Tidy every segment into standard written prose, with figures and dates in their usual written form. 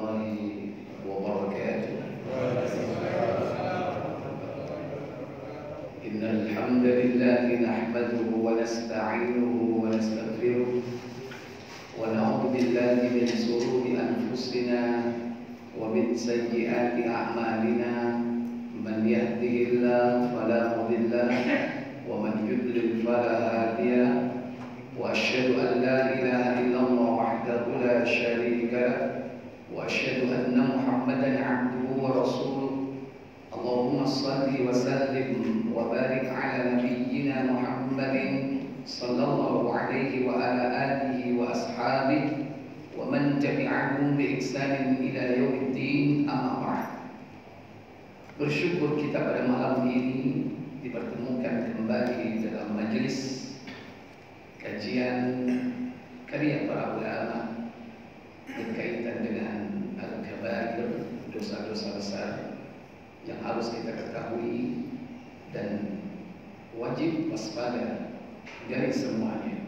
warahmatullahi wabarakatuh. Innal hamdalillah nahmaduhu wa nasta'inuhu wa nastaghfiruh wa na'udzu billahi min shururi anfusina wa min sayyiati a'malina. Man yahdihillahu fala mudilla lahu wa man yudlil fala hadiya lahu. وأشهد أن لا إله إلا الله وحده لا شريك له وأشهد أن محمدا عبده ورسوله. اللهم صل وسلم وبارك على نبينا محمد صلى الله عليه وعلى آله وأصحابه ومن تبعهم بإحسان إلى يوم الدين. أما بعد. Bersyukur kita pada malam ini dipertemukan kembali dalam majelis kajian karya para ulama berkaitan dengan al-kabair, dosa-dosa besar yang harus kita ketahui dan wajib waspada dari semuanya.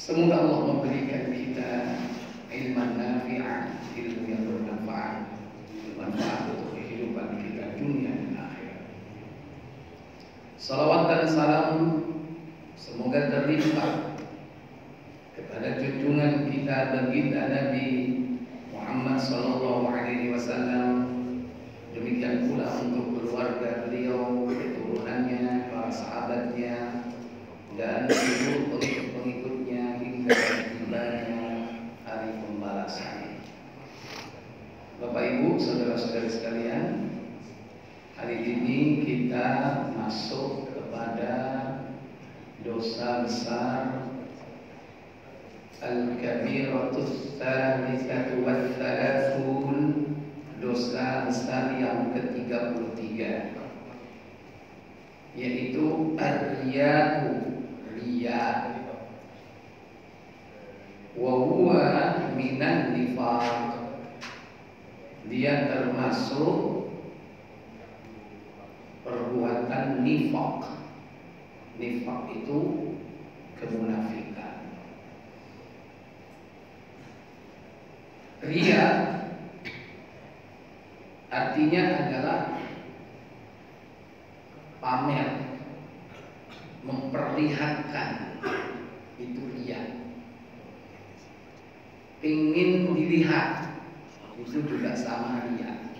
Semoga Allah memberikan kita ilmu nafi'ah, ilmu yang bermanfaat untuk kehidupan kita dunia dan akhirat. Salawat dan salam semoga terlimpah kepada junjungan kita baginda Nabi Muhammad sallallahu alaihi wasallam, demikian pula untuk keluarga beliau, keturunannya, para sahabatnya, dan seluruh pengikut-pengikutnya hingga tibanya hari pembalasan. Bapak Ibu, saudara-saudari sekalian, hari ini kita masuk kepada dosa besar al-kabiratus tsalitsatu watsalasun, dosa besar yang ke-33, yaitu ar-riya'u, riya, wa huwa minan nifaq. Dia termasuk perbuatan nifaq. Nifaq itu kemunafikan. Riya artinya adalah pamer, memperlihatkan, itu riya. Ingin dilihat, itu juga sama riya.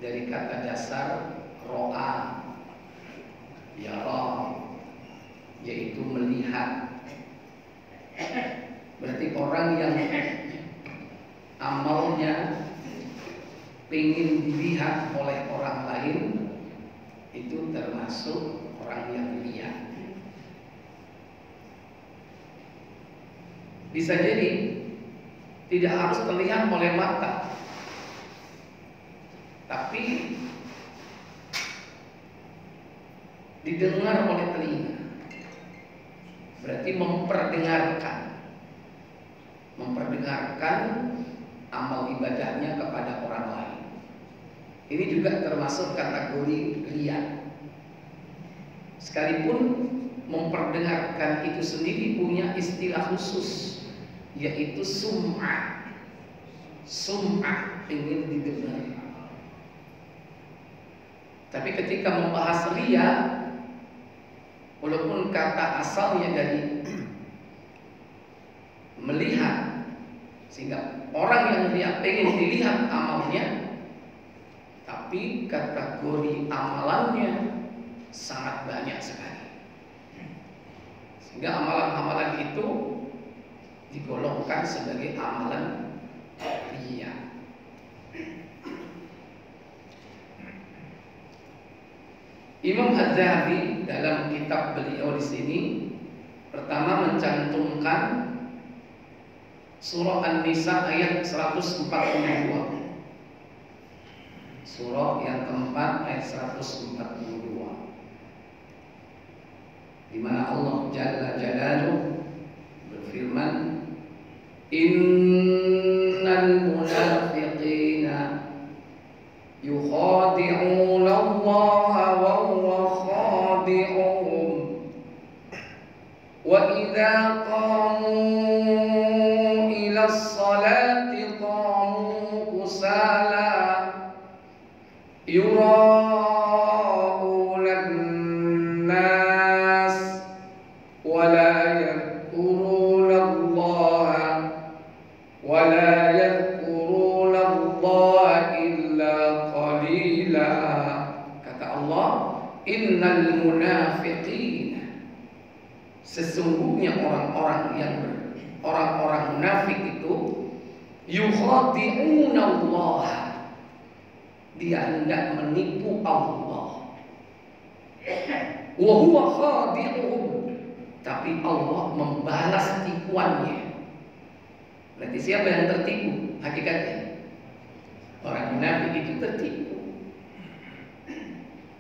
Dari kata dasar ro'a, yara, yaitu melihat. Berarti orang yang amalnya ingin dilihat oleh orang lain, itu termasuk orang yang riya. Bisa jadi tidak harus terlihat oleh mata, tapi didengar oleh telinga. Berarti memperdengarkan amal ibadahnya kepada orang lain. Ini juga termasuk kategori riya. Sekalipun memperdengarkan itu sendiri punya istilah khusus, yaitu sum'ah. Sum'ah, ingin didengar. Tapi ketika membahas riya, walaupun kata asalnya dari melihat, sehingga orang yang riya pengen dilihat amalnya, tapi kategori amalannya sangat banyak sekali, sehingga amalan-amalan itu digolongkan sebagai amalan riya. Imam Az-Zahabi dalam kitab beliau di sini pertama mencantumkan surah An-Nisa ayat 142. Surah yang keempat ayat 142, di mana Allah Jalla Jalaluhu berfirman, innal munafiqina yukhadi'una Allah wa huwa khadi'uhum wa idza qamu ila sholati qamu kusala yura'unan nas wa la yadhkuruna Allah illa qalila. Kata Allah, innal munafiqin, sesungguhnya orang-orang munafik itu yukhadi'una Allah, dia hendak menipu Allah. Wa huwa khadi'uhum, tapi Allah membalas tipuannya. Berarti siapa yang tertipu? Hakikatnya orang munafik itu tertipu.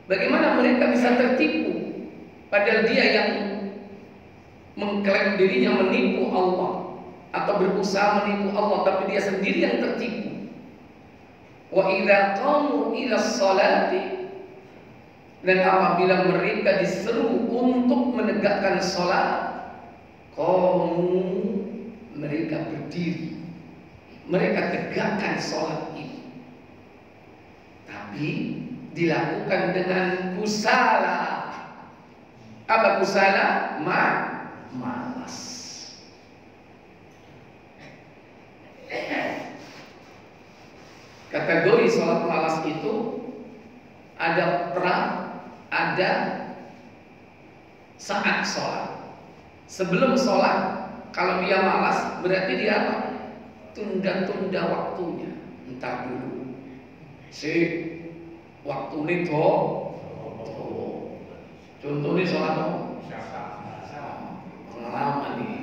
Bagaimana mereka bisa tertipu padahal dia yang mengklaim dirinya menipu Allah atau berusaha menipu Allah, tapi dia sendiri yang tertipu. Wa idza qamu ila sholati, dan apabila mereka diseru untuk menegakkan salat, qamu, mereka berdiri, mereka tegakkan salat itu, tapi dilakukan dengan kusala. Apa kusala? Malas. Kategori sholat malas itu ada ada saat sholat. Sebelum sholat, kalau dia malas, berarti dia apa? Tunda-tunda waktunya. Entar dulu. Waktu ini contohnya sholat pengalaman nih.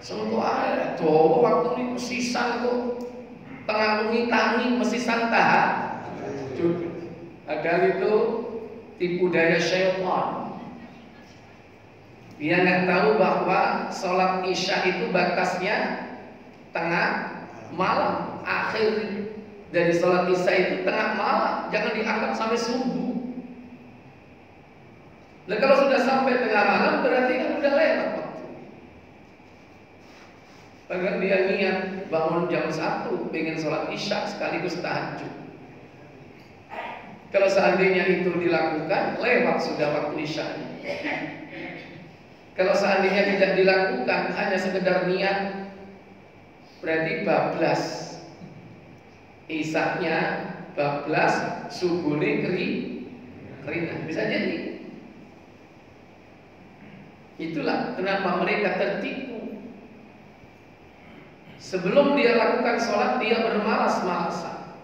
Sentuh air, waktu ini mesisan kok, tengah tangi mesisan tahajud. Padahal itu tipu daya syaitan. Dia nggak tahu bahwa sholat isya itu batasnya tengah malam, akhir dari sholat isya itu tengah malam, jangan dianggap sampai subuh. Nah kalau sudah sampai tengah malam berarti kan udah lewat waktu. Padahal dia niat bangun jam 1 pengen sholat isya sekaligus tahajud. Kalau seandainya itu dilakukan, lewat sudah waktu isya. Kalau seandainya tidak dilakukan, hanya sekedar niat, berarti bablas. Isaknya bablas, subuhnya keringat. Bisa jadi. Itulah kenapa mereka tertipu. Sebelum dia lakukan sholat, dia bermalas-malasan.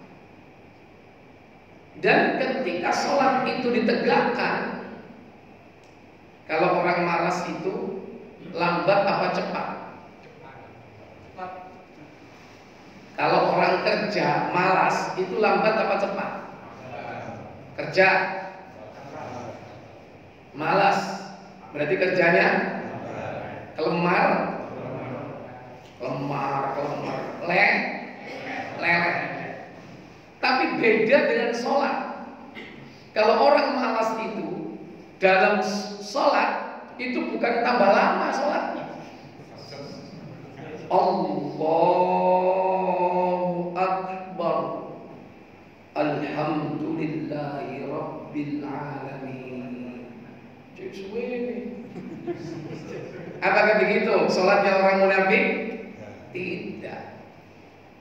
Dan ketika sholat itu ditegakkan, kalau orang malas itu lambat apa cepat? Kalau orang kerja malas itu lambat apa cepat? Kerja malas, berarti kerjanya kelemar, leleh. Tapi beda dengan sholat. Kalau orang malas itu dalam sholat itu bukan tambah lama sholatnya. Allahu Akbar, alhamdulillahi rabbil alamin. Apakah begitu sholatnya orang munafik? Tidak.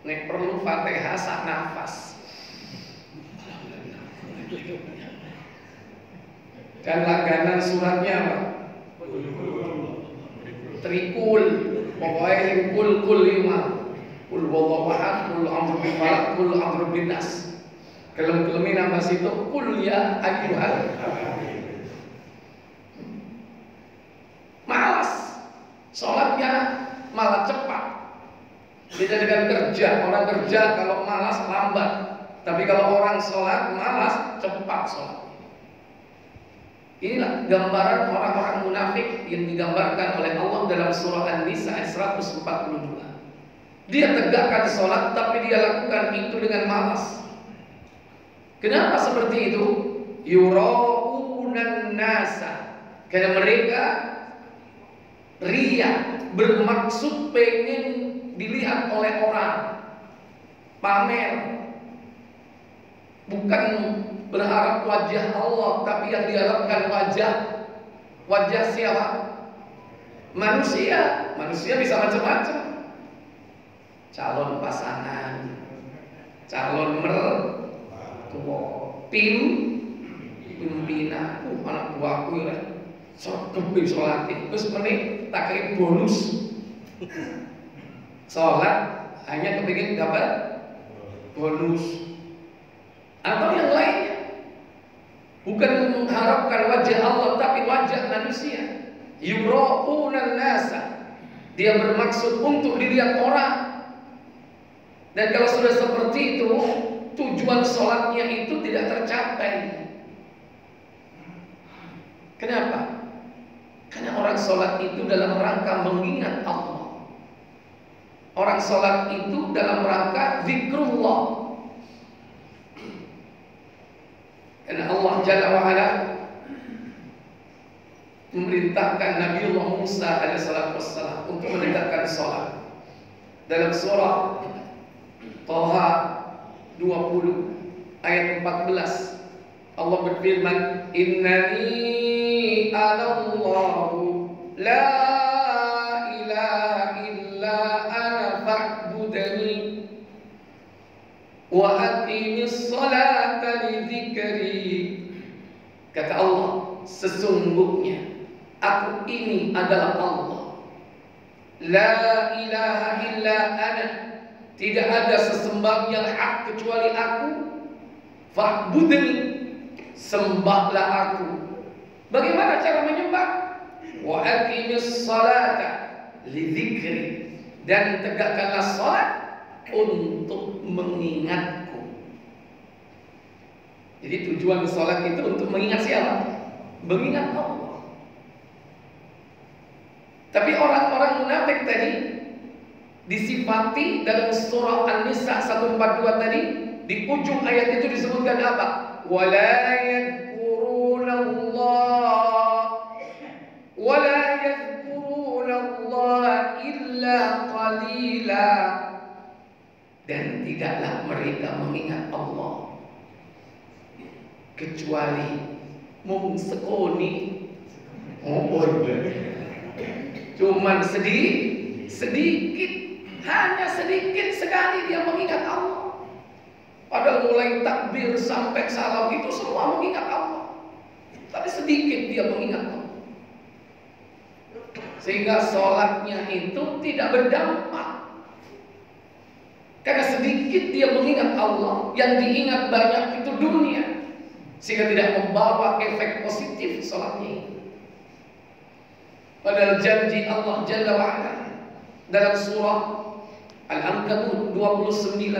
Nek perlu Fatihah sak nafas. Dan langganan suratnya apa? Trikul. Pokoknya yang kul lima. Kul wallahu ahad, kul amru bil falaq, kul amru bin nas. Kelem-kelemi nama situ kul ya ayyuhal. Malas. Sholatnya malah cepat. Beda dengan kerja. Orang kerja kalau malas lambat. Tapi kalau orang sholat malas cepat sholat. Inilah gambaran orang-orang munafik yang digambarkan oleh Allah dalam surah An-Nisa ayat 142. Dia tegakkan sholat tapi dia lakukan itu dengan malas. Kenapa seperti itu? Yura'unan nasa, karena mereka Ria, bermaksud pengen dilihat oleh orang, pamer. Bukan berharap wajah Allah, tapi yang diharapkan wajah siapa? Manusia. Manusia bisa macam-macam. Calon pasangan, calon mertua, pimpinan, anak buahku ya, kebi sholatnya, terus menit tak kayak bonus, sholat hanya kepingin dapat bonus, atau yang lainnya, bukan mengharapkan wajah Allah tapi wajah manusia. Yura'unan nasa, dia bermaksud untuk dilihat orang. Dan kalau sudah seperti itu, tujuan sholatnya itu tidak tercapai. Kenapa? Karena orang sholat itu dalam rangka mengingat Allah. Orang sholat itu dalam rangka zikrullah. Karena Allah Jalla wa'ala memerintahkan Nabiullah Musa alaihissalam untuk menegakkan sholat. Dalam surah Toha 20 ayat 14 Allah berfirman, Innani anallahu la ilaha illa ana fa'budani wa aqimis salata li dzikri. Kata Allah, sesungguhnya aku ini adalah Allah. La ilaha illa ana, tidak ada sesembahan yang hak kecuali aku. Fa'budni, sembahlah aku. Bagaimana cara menyembah? Wa aqimis salata li dzikri, dan tegakkanlah salat untuk mengingatku. Jadi tujuan salat itu untuk mengingat siapa? Mengingat Allah. Tapi orang-orang munafik tadi disifati dalam surah An-Nisa 142 tadi, di ujung ayat itu disebutkan apa? Wala yadhkuruna Allah illa qalila, dan tidaklah mereka mengingat Allah kecuali mung sekoni. Cuman sedikit, hanya sedikit sekali dia mengingat Allah. Padahal mulai takbir sampai salam itu semua mengingat Allah, tapi sedikit dia mengingat Allah, sehingga sholatnya itu tidak berdampak. Karena sedikit dia mengingat Allah, yang diingat banyak itu dunia, sehingga tidak membawa efek positif sholatnya itu. Padahal janji Allah Jalla wa'ala dalam surah Al-Ankabut 29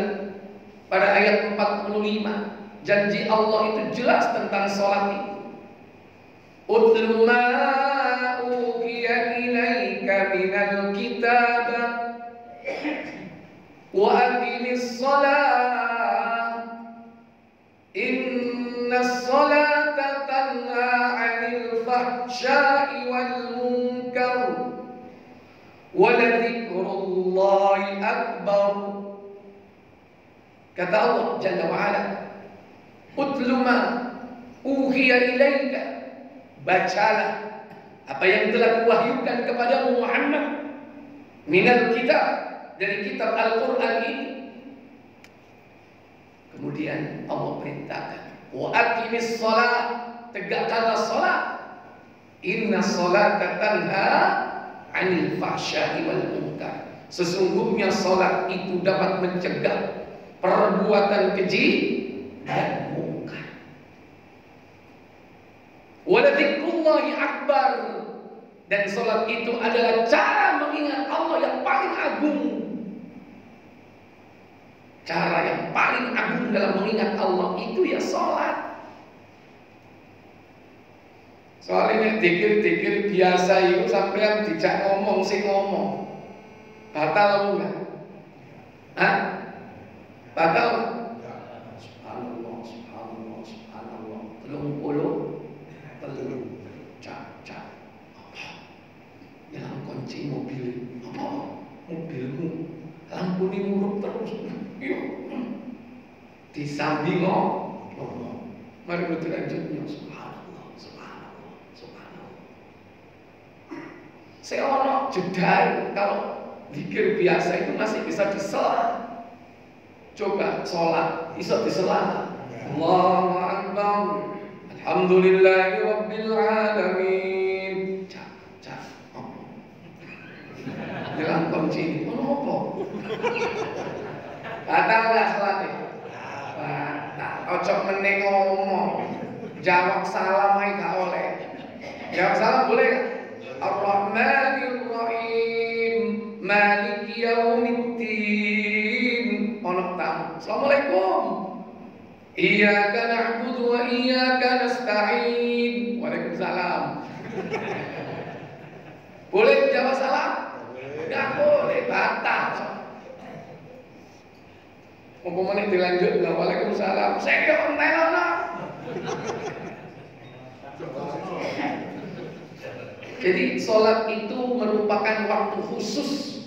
pada ayat 45, janji Allah itu jelas tentang sholat itu. Utlu ma uhiya ilaika minal kitab wa aqimis shalah innas salata tanha 'anil fahsya'i wal munkar wa ladzikrullahi akbar. Kata Allah Jalla wa'ala, utlu ma uhiya ilaika, bacalah apa yang telah kuwahyukan kepadamu Muhammad, minal kitab, dari kitab Al-Quran ini. Kemudian Allah perintahkan, wa aqimis shalah, tegakkanlah salat, inna salata tanha 'anil fahsya'i wal munkar, sesungguhnya salat itu dapat mencegah perbuatan keji dan mungkar. Wa ladzikrullahi akbar, dan salat itu adalah cara mengingat Allah yang paling agung. Cara yang paling agung dalam mengingat Allah itu ya salat. Soalnya dikir-dikir biasa itu sampean dijak ngomong sing ngomong, batal apa enggak? Hah? Batal? Subhanallah, subhanallah, subhanallah. 33 cak. Yang kunci mobil. Apa? Mobilmu lampu ini muruk terus. Iya. Disambi ngomong. Mari kita lanjutnya. Subhanallah, subhanallah, subhanallah. Saya ono jeda kalau zikir biasa itu masih bisa disela. Coba sholat, bisa disela. Allahu Akbar. Alhamdulillahi Rabbil Alamin. Cak. Dalam kunci ini, apa? Batal nggak sholatnya? Batal. Ojo meneng ngomong. Jawab salam aja gak oleh. Jawab salam boleh nggak? Ar-Rahmanir Rahim, Maliki Yaumiddin. Ono tamu. Assalamualaikum. Iyyaka na'budu wa iyyaka nasta'in. Waalaikumsalam. Boleh jawab salam? Enggak boleh, batal. Umpamanya dilanjut, waalaikumsalam. Saya kira ontelono. Jadi sholat itu merupakan waktu khusus,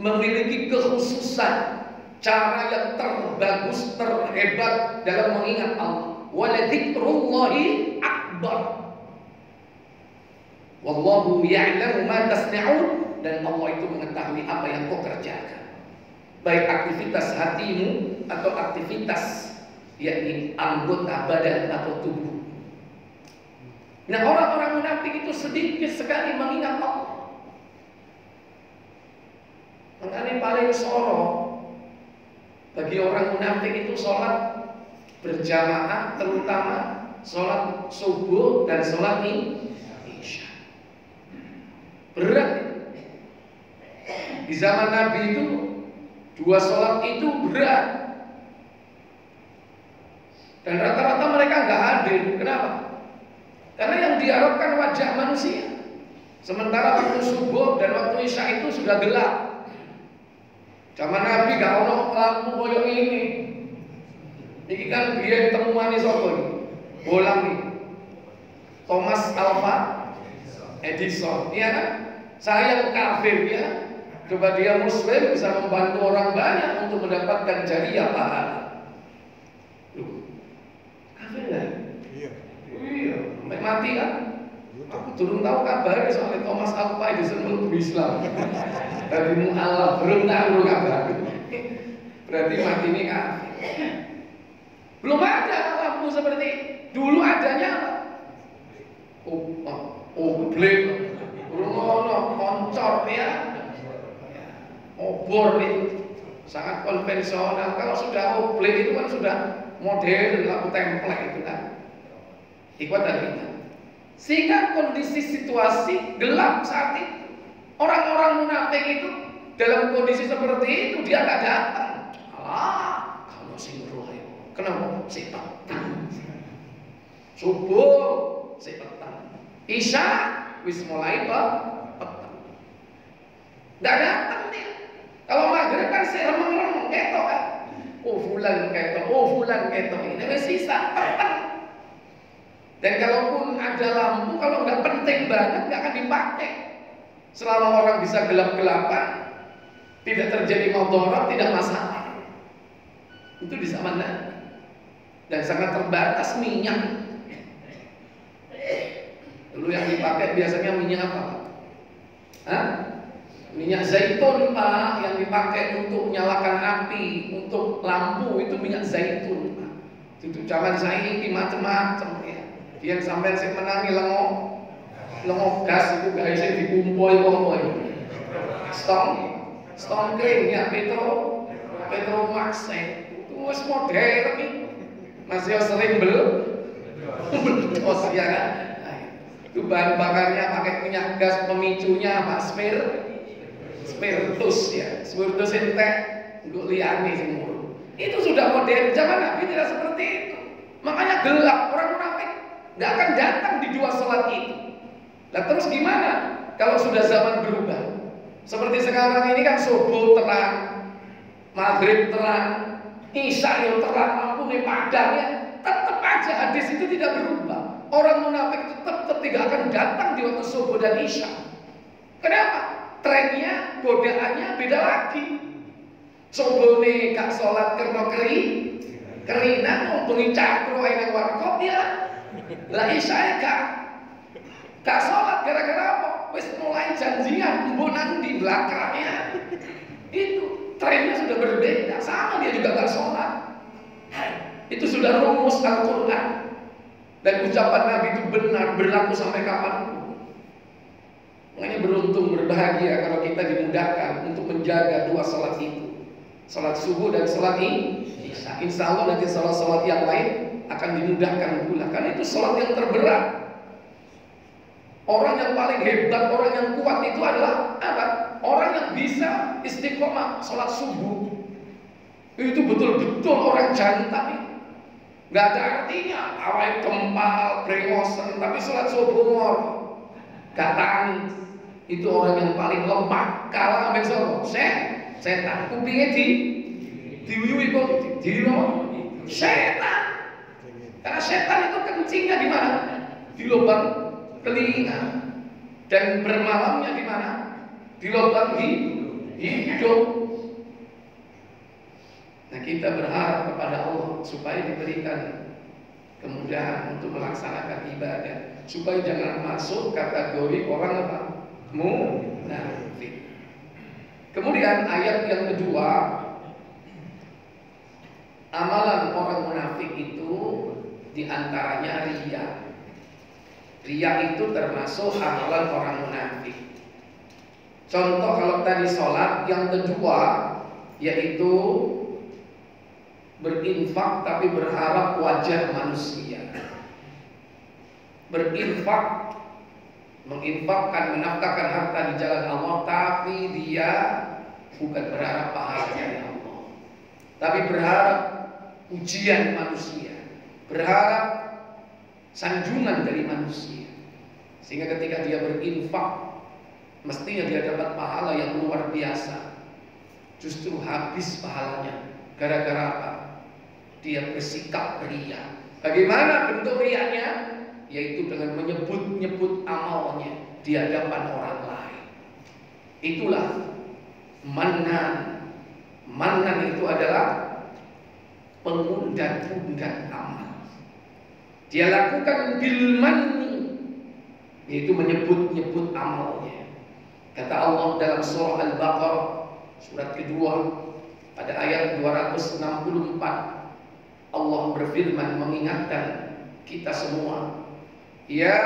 memiliki kekhususan, cara yang terbagus, terhebat dalam mengingat Allah. Waladzikrullahi akbar. Wallahu ya'lamu ma tasna'un, dan Allah itu mengetahui apa yang kau kerjakan. Baik aktivitas hatimu atau aktivitas yakni anggota badan atau tubuh. Nah, orang-orang munafik itu sedikit sekali mengingat Allah. Makanya paling sorok bagi orang munafik itu sholat berjamaah, terutama sholat subuh dan sholat isya. Berat. Di zaman Nabi itu dua sholat itu berat. Dan rata-rata mereka nggak hadir. Kenapa? Karena yang diharapkan wajah manusia. Sementara waktu subuh dan waktu isya itu sudah gelap. Zaman Nabi gak ono lampu koyo ini. Ini kan biar temuan sapa bolang nih. Thomas Alva Edison, iya kan? Saya kafir ya. Coba dia muslim bisa membantu orang banyak untuk mendapatkan jariah pahala. Kafir enggak? Iya, sampai mati kan? Aku turun tahu kabar soal Thomas Alva Edison belum Islam. Dari mu'alaf belum tahu kabar. Berarti mati ini kafir. Belum ada lampu seperti dulu adanya apa? Oblik, rumono, koncor ya, obor itu sangat konvensional. Kalau sudah oblik itu kan sudah modern, lampu template itu kan. Ikut dari kita. Sehingga kondisi situasi gelap saat itu. Orang-orang munafik itu dalam kondisi seperti itu dia nggak datang. Kalau sing roh, kenapa? Si petang. Subuh, si petang. Isya, wis mulai petang. Nggak datang dia. Kalau maghrib kan si remeng-remeng ketok kan. Fulan ketok. Ini wis sisa petang. Dan kalaupun ada lampu, kalau nggak penting banget nggak akan dipakai. Selama orang bisa gelap-gelapan, tidak terjadi mudarat, tidak masalah. Itu di zaman Nabi. Dan sangat terbatas minyak. Dulu yang dipakai biasanya minyak apa? Minyak zaitun Pak, yang dipakai untuk menyalakan api, untuk lampu itu minyak zaitun Pak. Itu zaman saya ini macam-macam ya. Yang sampai saya menangi lengok gas itu guys dikumpul stone clean ya Petromax itu masih modern nih, masih sering belos ya kan. Itu bahan bakarnya pakai minyak gas, pemicunya apa? Spiritus ya, spiritus entek untuk liane semua. Itu sudah modern. Zaman Nabi tidak seperti itu. Makanya gelap, orang munafik nggak akan datang di dua sholat itu. Nah terus gimana kalau sudah zaman berubah? Seperti sekarang ini kan subuh terang, maghrib terang, isya yang terang, lampu nih padang ya. Tetap aja hadis itu tidak berubah. Orang munafik tetap tidak akan datang di waktu subuh dan isya. Kenapa? trennya, godaannya beda lagi. Sobone gak sholat karena kerinan, ngomongin cakro yang warkop ya. Lah isya gak sholat gara-gara apa? Wis mulai janjian, mbonan di belakangnya. Itu trennya sudah berbeda. Sama dia juga gak sholat. Itu sudah rumus Al-Quran. Dan ucapan Nabi itu benar, berlaku sampai kapanpun. Makanya beruntung, berbahagia kalau kita dimudahkan untuk menjaga dua sholat itu, sholat subuh dan sholat isya. Insya Allah nanti sholat-sholat yang lain akan dimudahkan pula. Karena itu sholat yang terberat. Orang yang paling hebat, orang yang kuat itu adalah apa? Orang yang bisa istiqomah sholat subuh. Itu betul-betul orang jantan itu. Gak ada artinya awal kempal, brewosen, tapi sholat subuh gak tangis. Itu orang yang paling lemah. Kalah ambil solo setan. Kupingnya diuyui kok setan. Karena setan itu kencingnya di mana? Di lubang telinga. Dan bermalamnya di mana? Di lubang hidung. Nah, kita berharap kepada Allah supaya diberikan kemudahan untuk melaksanakan ibadah, supaya jangan masuk kategori orang apa? Munafik. Kemudian ayat yang kedua, amalan orang munafik itu diantaranya riya. Riya itu termasuk amalan orang munafik. Contoh kalau tadi sholat, yang kedua yaitu berinfak tapi berharap wajah manusia. Berinfak, menginfakkan, menafkahkan harta di jalan Allah, tapi dia bukan berharap pahala dari Allah, tapi berharap ujian manusia, berharap sanjungan dari manusia. Sehingga ketika dia berinfak, mestinya dia dapat pahala yang luar biasa, justru habis pahalanya. Gara-gara apa? Dia bersikap riya. Bagaimana bentuk riyanya? Yaitu dengan menyebut-nyebut amalnya di hadapan orang lain. Itulah mannan. Mannan itu adalah pengundat-undat amal. Dia lakukan bil manni, yaitu menyebut-nyebut amalnya. Kata Allah dalam surah Al-Baqarah surat kedua pada ayat 264, Allah berfirman mengingatkan kita semua, ya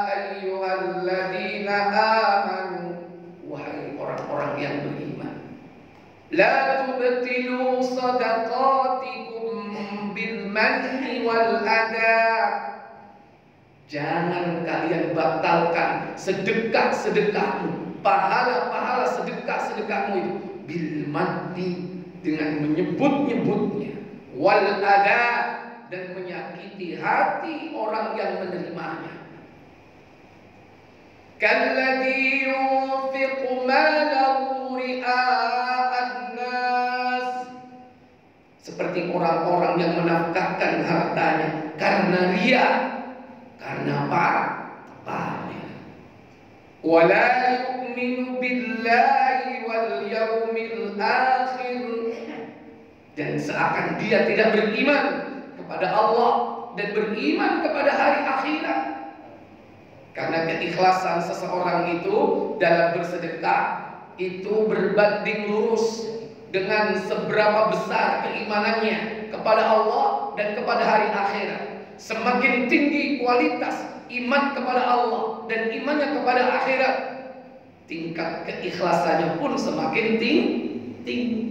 ayyuhalladzina amanu, wahai orang-orang yang beriman, la tubtilu sadaqatikum bil manni wal adha, jangan kalian batalkan sedekah-sedekahmu, pahala-pahala sedekah-sedekahmu itu bil manni, dengan menyebut-nyebutnya, wal adha, dan menyakiti hati orang yang menerimanya. Kalladzi yunfiqu malahu ria'an nas, seperti orang-orang yang menafkahkan hartanya karena riya, karena pamer. Wala yu'minu billahi wal yaumil akhir, dan seakan dia tidak beriman kepada Allah dan beriman kepada hari akhirat. Karena keikhlasan seseorang itu dalam bersedekah itu berbanding lurus dengan seberapa besar keimanannya kepada Allah dan kepada hari akhirat. Semakin tinggi kualitas iman kepada Allah dan imannya kepada akhirat, tingkat keikhlasannya pun semakin tinggi.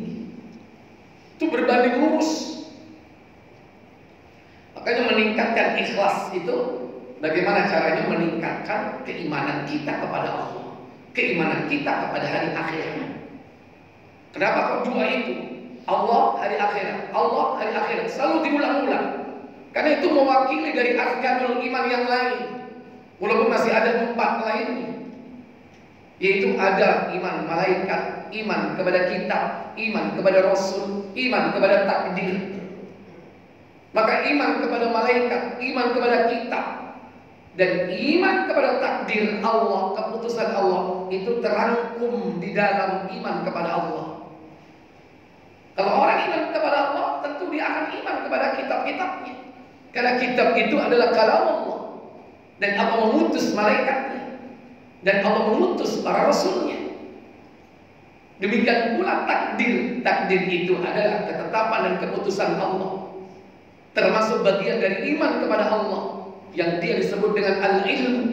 Itu berbanding lurus. Makanya meningkatkan ikhlas itu, bagaimana caranya meningkatkan keimanan kita kepada Allah, keimanan kita kepada hari akhirat. Kenapa kok dua itu? Allah, hari akhirat, Allah, hari akhirat, selalu diulang-ulang. Karena itu mewakili dari arkanul iman yang lain. Walaupun masih ada 4 lainnya, yaitu ada iman malaikat, iman kepada kitab, iman kepada Rasul, iman kepada takdir. Maka iman kepada malaikat, iman kepada kitab, dan iman kepada takdir Allah, keputusan Allah, itu terangkum di dalam iman kepada Allah. Kalau orang iman kepada Allah, tentu dia akan iman kepada kitab-kitabnya. Karena kitab itu adalah kalam Allah. Dan Allah mengutus malaikatnya. Dan Allah mengutus para rasulnya. Demikian pula takdir. Takdir itu adalah ketetapan dan keputusan Allah. Termasuk bagian dari iman kepada Allah, yang dia disebut dengan al-ilmu.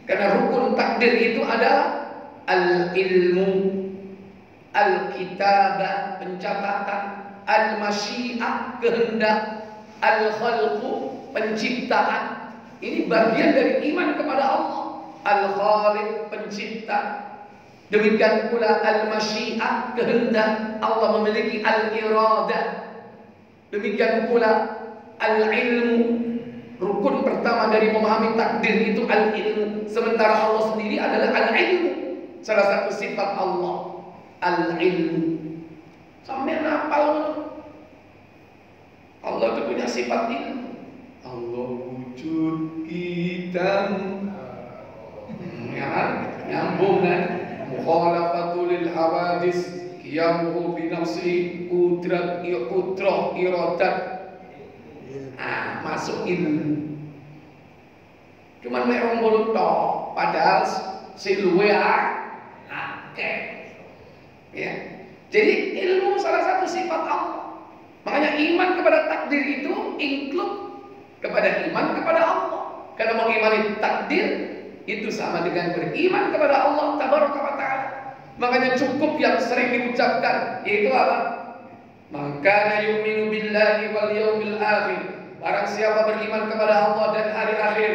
Karena rukun takdir itu adalah al-ilmu, al-kitabah, pencatatan, al-masyiah, kehendak, al-khalqu, penciptaan. Ini bagian dari iman kepada Allah. Al-khaliq, pencipta. Demikian pula al-masyiah, kehendak. Allah memiliki al-iradah. Demikian pula al-ilmu. Rukun pertama dari memahami takdir itu al-ilmu. Sementara Allah sendiri adalah al-ilmu. Salah satu sifat Allah, al-ilmu. Sampai napal. Allah itu punya sifat ilmu. Allah wujud kita. Ya kan? Nyambung kan? Mukhalafatul lil hawadis, qiyamuhu bi nafsihi, qudrah iradat. Masuk ilmu. Cuman mek rong mulut tok, padahal si luwe akeh. Ya. Jadi ilmu salah satu sifat Allah. Makanya iman kepada takdir itu include kepada iman kepada Allah. Karena mengimani takdir itu sama dengan beriman kepada Allah tabaraka wa taala. Makanya cukup yang sering diucapkan, yaitu apa? Man kana yu'minu billahi wal yawmil akhir. Barang siapa beriman kepada Allah dan hari akhir,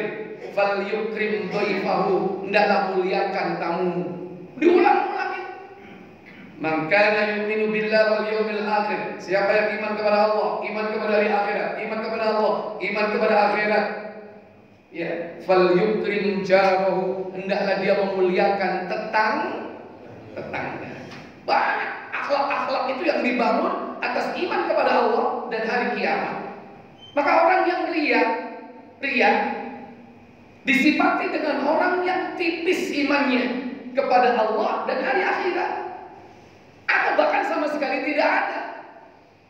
falyukrim dhaifahu, hendaklah muliakan tamu. Diulang-ulang. Man kana yu'minu billahi wal yawmil akhir. Siapa yang iman kepada Allah, iman kepada hari akhirat, iman kepada Allah, iman kepada akhirat, ya, falyukrim jarahu, hendaklah dia memuliakan tetangga. Banyak akhlak-akhlak itu yang dibangun atas iman kepada Allah dan hari kiamat. Maka orang yang ria disifati dengan orang yang tipis imannya kepada Allah dan hari akhirat, atau bahkan sama sekali tidak ada.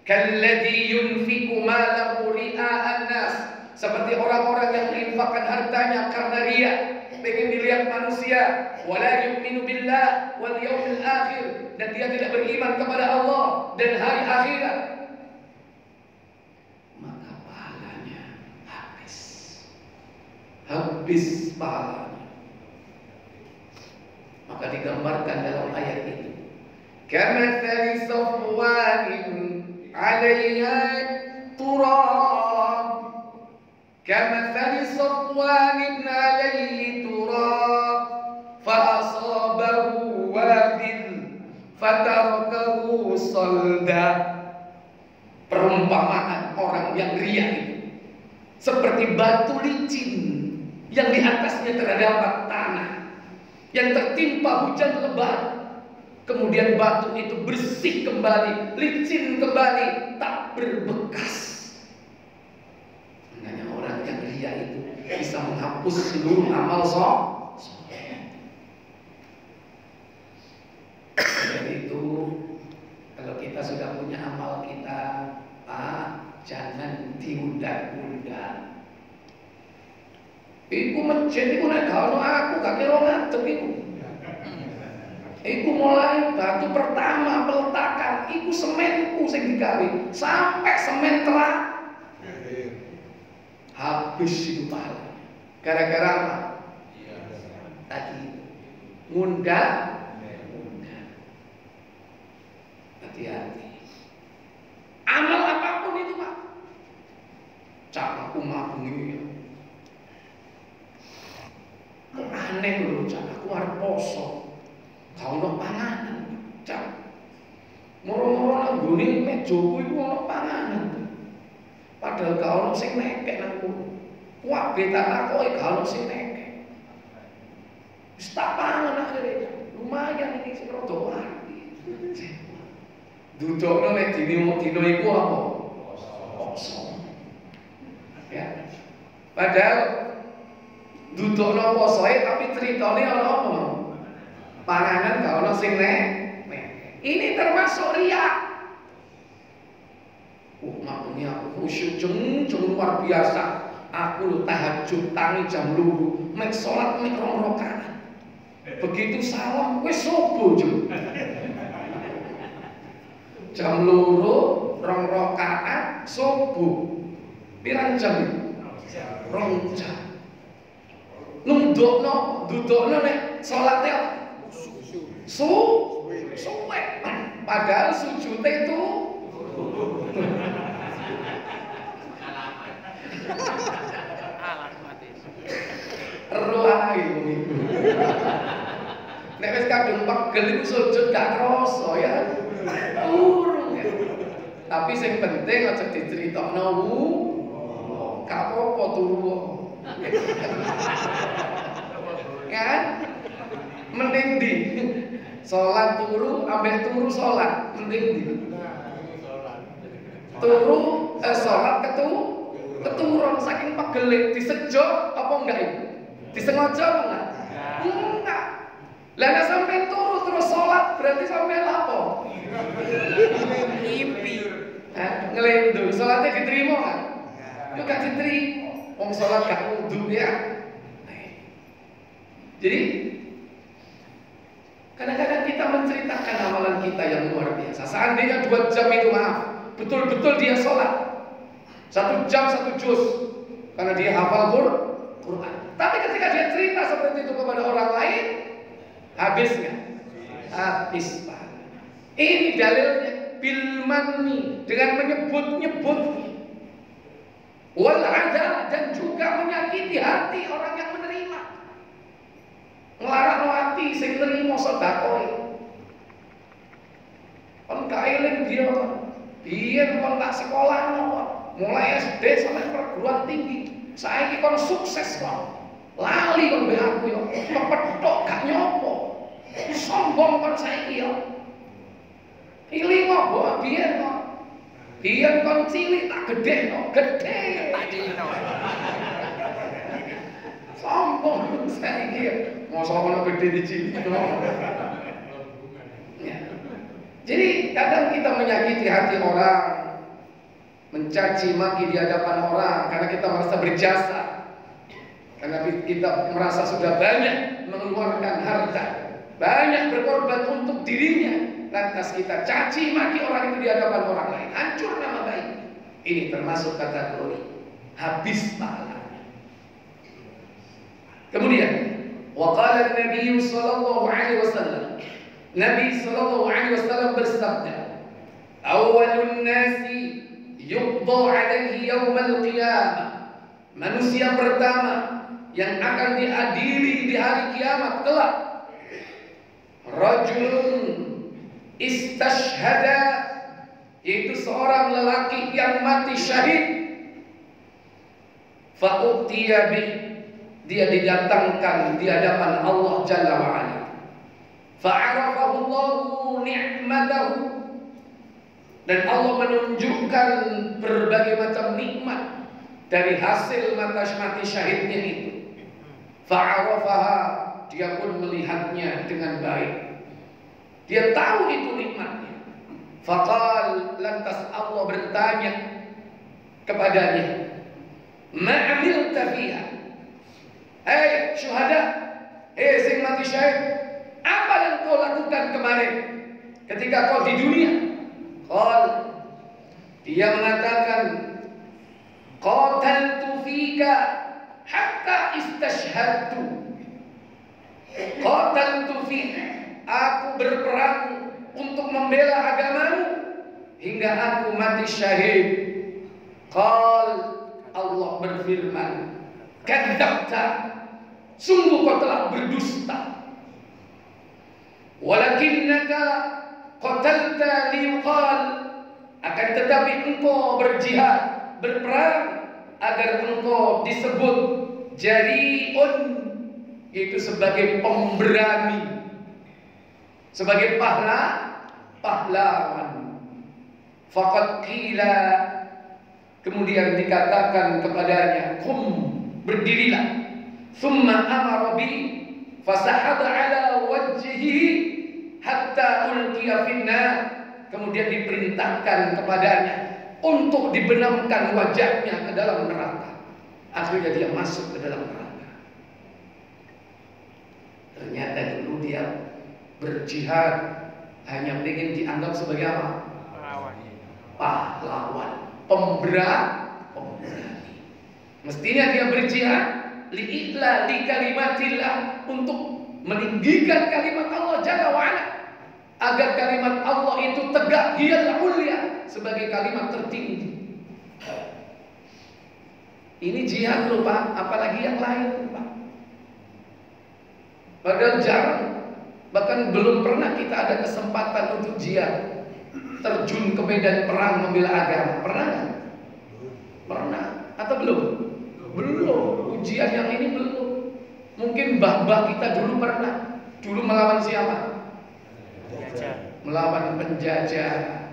Kalladzi yunfiqu malahu ria'an nas, seperti orang-orang yang menginfakkan hartanya karena ria, pengen dilihat manusia. Wala yu'minu billah wal yawmil akhir, dan dia tidak beriman kepada Allah dan hari akhirat. Habis pahalanya. Maka digambarkan dalam ayat itu, kamathali safwanin 'alayha turab, kamathali safwanin 'alayhi turab, fa asabahu wabil fatarakahu salda. Perumpamaan orang yang ria itu seperti batu licin yang di atasnya terdapat tanah, yang tertimpa hujan lebat. Kemudian batu itu bersih kembali, licin kembali, tak berbekas. Makanya orang yang ria itu bisa menghapus seluruh amal soleh. Jadi itu, kalau kita sudah punya amal kita, jangan diunda-unda. Iku masjid iku nek gak ono aku gak kira ngadeg iku. Iku mulai batu pertama peletakan, iku semenku sing digawe sampai semen terakhir. Habis itu pahala. Gara-gara apa? Tadi ngundang. Hati-hati. Amal apapun itu, Pak. Cak aku mabengi. Aneh lho, cak aku arep poso. Gak ono panganan, cak. Moro-moro nang gone mejoku iku ono panganan. Padahal gak ono sing nekek nang kono. Kabeh tak takoki gak ono sing nekek. Wis tak pangan akhire. Lumayan iki sing rada ati. Dudukno nek dina iku apa? Poso. Ya. Padahal dudukno posoe tapi ceritane ana apa? Panganan gak ono sing nek. Ini termasuk riak. Makanya aku khusyuk jeng luar biasa. Aku lu tahajud tangi jam 2, mek salat mek 2 rakaat. Begitu salam wis subuh jeng. Jam 2 rakaat subuh. Pirang jam? 2 jam. Dudukno nek salate suwe. Padahal sujud itu ruai niku. Nek wis kadung pegel iku sujud gak krasa ya. Urung ya. Tapi sing penting aja diceritakno gak apa-apa turu. Kan? Mending di salat turu ambek turu salat mending di. Turu salat keturun saking pegel disejo apa enggak itu? Disengaja apa enggak? Enggak. Lah nek sampean turu terus salat berarti sampean apa? Mimpi. Ngelendung, salatnya diterima kan? Itu gak diterima. Wong salat gak wudu ya. Jadi kadang-kadang kita menceritakan amalan kita yang luar biasa. Seandainya 2 jam itu maaf, betul-betul dia sholat 1 jam 1 juz karena dia hafal Quran. Tapi ketika dia cerita seperti itu kepada orang lain, habis nggak? Habis pak. Ini dalilnya bil manni, dengan menyebut-nyebut wal ada, dan juga menyakiti hati orang yang menerima. Nglarang hati sing nerima sedekah. Kon gak eling dia. Biyen kon tak sekolah mulai SD sampai perguruan tinggi. Saiki kon sukses kon. Lali kon mbek aku yo. Kepethuk gak nyopo. Sombong kon saiki yo. Iling apa biyen kok. Biyen kon cilik tak gedhekno, gedhe tak cilino. Sombong saiki. Mosok ono gede dicilino. Ya. Jadi kadang kita menyakiti hati orang, mencaci maki di hadapan orang karena kita merasa berjasa, karena kita merasa sudah banyak mengeluarkan harta, banyak berkorban untuk dirinya. Lantas kita caci maki orang itu di hadapan orang lain, hancur nama baik. Ini termasuk kategori habis pahalanya. Kemudian waqala Nabi sallallahu alaihi wasallam, Nabi sallallahu alaihi wasallam bersabda, awwalun nasi yuqda alaihi yaumal qiyamah, manusia pertama yang akan diadili di hari kiamat kelak, rajulun istashhada, yaitu seorang lelaki yang mati syahid, fa'utiya bih, dia didatangkan di hadapan Allah Jalla wa'ala, fa'arafahu Allahu ni'matahu, dan Allah menunjukkan berbagai macam nikmat dari hasil mati syahidnya itu. Fa'arafaha, dia pun melihatnya dengan baik, dia tahu itu nikmatnya. Faqal, lantas Allah bertanya kepadanya, ma'amilta fiha, hei syuhada, hei sing mati syahid, apa yang kau lakukan kemarin ketika kau di dunia? Qal, dia mengatakan, qataltu fika hatta istashhadtu. Qataltu fika, aku berperang untuk membela agamamu hingga aku mati syahid. Qal, Allah berfirman, kadzabta, sungguh kau telah berdusta. Walakinnaka qatalta liyuqal, akan tetapi engkau berjihad, berperang agar engkau disebut jari'un, yaitu sebagai pemberani, sebagai pahlawan. Faqad qila, kemudian dikatakan kepadanya, qum, berdirilah. Thumma amara bi fasahada ala wajhihi hatta ulqiya finnar. Kemudian diperintahkan kepadanya untuk dibenamkan wajahnya ke dalam neraka. Akhirnya dia masuk ke dalam neraka. Ternyata dulu dia berjihad hanya ingin dianggap sebagai apa? Pahlawan, pemberani. Mestinya dia berjihad li'ila li kalimatillah, untuk meninggikan kalimat Allah Jalla wa'ala, agar kalimat Allah itu tegak, hiyal ulia, sebagai kalimat tertinggi. Ini jihad loh Pak, apalagi yang lain Pak. Padahal jarang, bahkan belum pernah kita ada kesempatan untuk jihad, terjun ke medan perang membela agama. Pernah nggak? Pernah atau belum? Belum. Ujian yang ini belum. Mungkin mbah-mbah kita dulu pernah. Dulu melawan siapa? Melawan penjajah.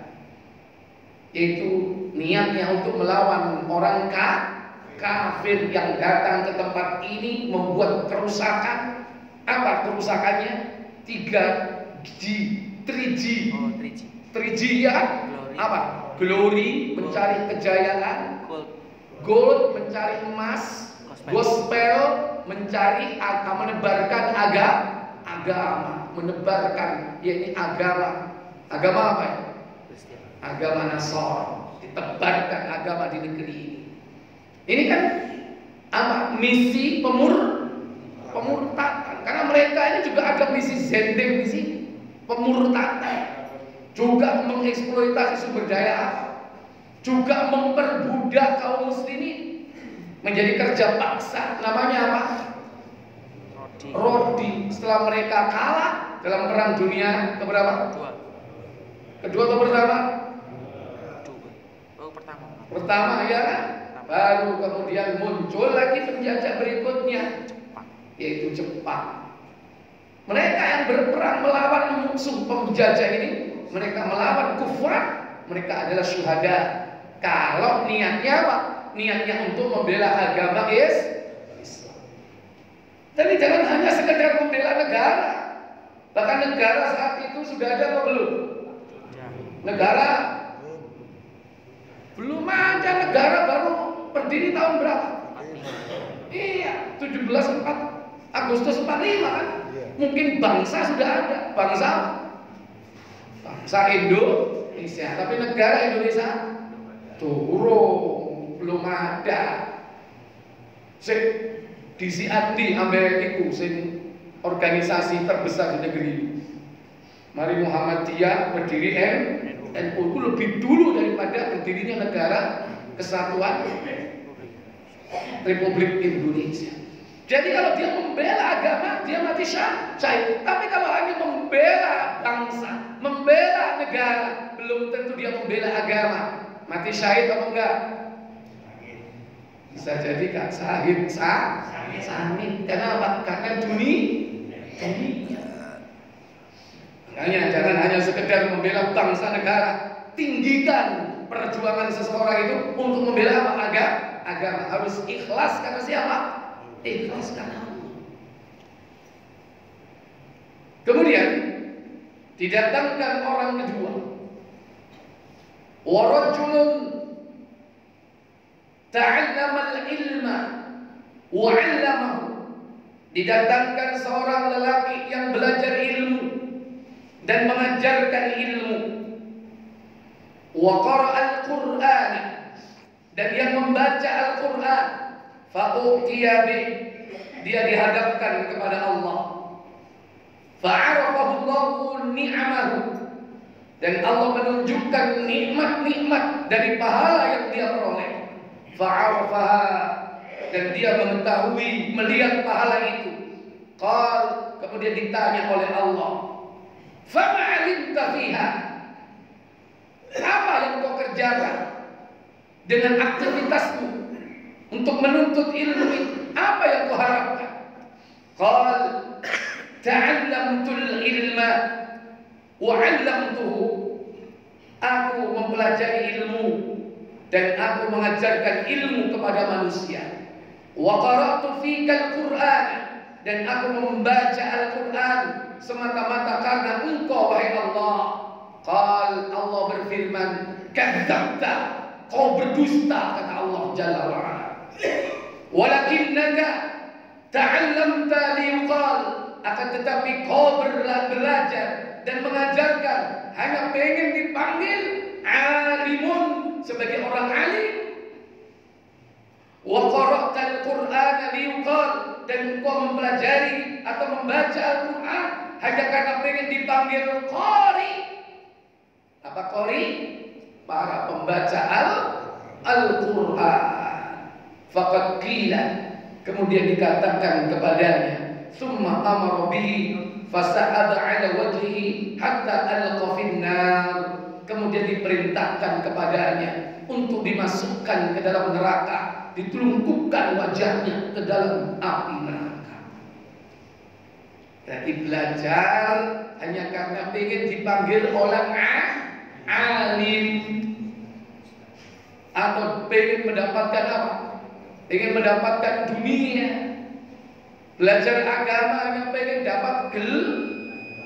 Itu niatnya untuk melawan orang kafir yang datang ke tempat ini, membuat kerusakan. Apa kerusakannya? 3G. Oh, 3G ya? Apa? Glory, mencari kejayaan. Gold, mencari emas. Gospel, mencari menebarkan agama, menebarkan, yakni agama apa ya? Agama Nasara, ditebarkan agama di negeri ini. Ini kan apa? Misi pemurtadan. Karena mereka ini juga ada misi zending di sini, pemurtadan, juga mengeksploitasi sumber daya alam, juga memperbudak kaum muslimin menjadi kerja paksa. Namanya apa? Rodi. Setelah mereka kalah dalam perang dunia keberapa? Kedua atau pertama? Pertama ya kan? Baru kemudian muncul lagi penjajah berikutnya, yaitu Jepang. Mereka yang berperang melawan musuh penjajah ini, mereka melawan kufar, mereka adalah syuhada. Kalau niatnya apa? Niatnya untuk membela agama Islam. Tapi jangan hanya sekedar membela negara. Bahkan negara saat itu sudah ada atau belum? Negara belum ada. Negara baru berdiri tahun berapa? Iya, 17 Agustus 45 kan? Mungkin bangsa sudah ada. Bangsa Indonesia. Tapi negara Indonesia turun, belum ada. Disiati ambek iku sing organisasi terbesar di negeri ini. Mari Muhammadiyah berdiri NU itu lebih dulu daripada berdirinya negara Kesatuan Republik Indonesia. Jadi kalau dia membela agama, dia mati syahid. Tapi kalau hanya membela bangsa, membela negara, belum tentu dia membela agama. Mati syahid apa enggak? Bisa jadi kan syahid. Karena apa? Karena dunia. Makanya jangan hanya sekedar membela bangsa negara, tinggikan perjuangan seseorang itu untuk membela apa? Agama. Harus ikhlas karena siapa? Ikhlas karena Allah. Kemudian didatangkan orang kedua, warajulun ta'allama al-ilma wa 'allamahu. Didatangkan seorang lelaki yang belajar ilmu dan mengajarkan ilmu, wa qara'a al-Qur'an, dan yang membaca Al-Qur'an, fa'utiya bi, dia dihadapkan kepada Allah, fa'arafahu Allahu ni'amahu, dan Allah menunjukkan nikmat-nikmat dari pahala yang dia peroleh, fa'arafaha, dan dia mengetahui, melihat pahala itu. Kemudian ditanya oleh Allah, fama 'alimta fiha, apa yang kau kerjakan dengan aktivitasmu untuk menuntut ilmu itu? Apa yang kau harapkan? Qal ta'allamtul ilma wa 'allamtuhu, aku mempelajari ilmu dan aku mengajarkan ilmu kepada manusia. Wa qara'tu fikal Qur'an, dan aku membaca Al-Qur'an semata-mata karena engkau wahai wahai Allah. Allah berfirman, kadzabta, kau berdusta, kata Allah Jalla wa ala. Walakinnaka ta'allamta liyuqal, akan tetapi kau belajar dan mengajarkan hanya pengen dipanggil alimun, sebagai orang alim. Wa qara'tal Qur'ana liyuqal, dan kau mempelajari atau membaca Al-Quran hanya karena pengen dipanggil qari. Apa qari? Para pembaca Al-Quran. Faqad qila, kemudian dikatakan kepadanya, summa amara bihi fasa'ada ala wajhihi hatta alqa finnar, kemudian diperintahkan kepadanya untuk dimasukkan ke dalam neraka, ditelungkupkan wajahnya ke dalam api neraka. Jadi belajar hanya karena ingin dipanggil orang alim, atau ingin mendapatkan apa? Ingin mendapatkan dunia. Belajar agama hanya pengen dapat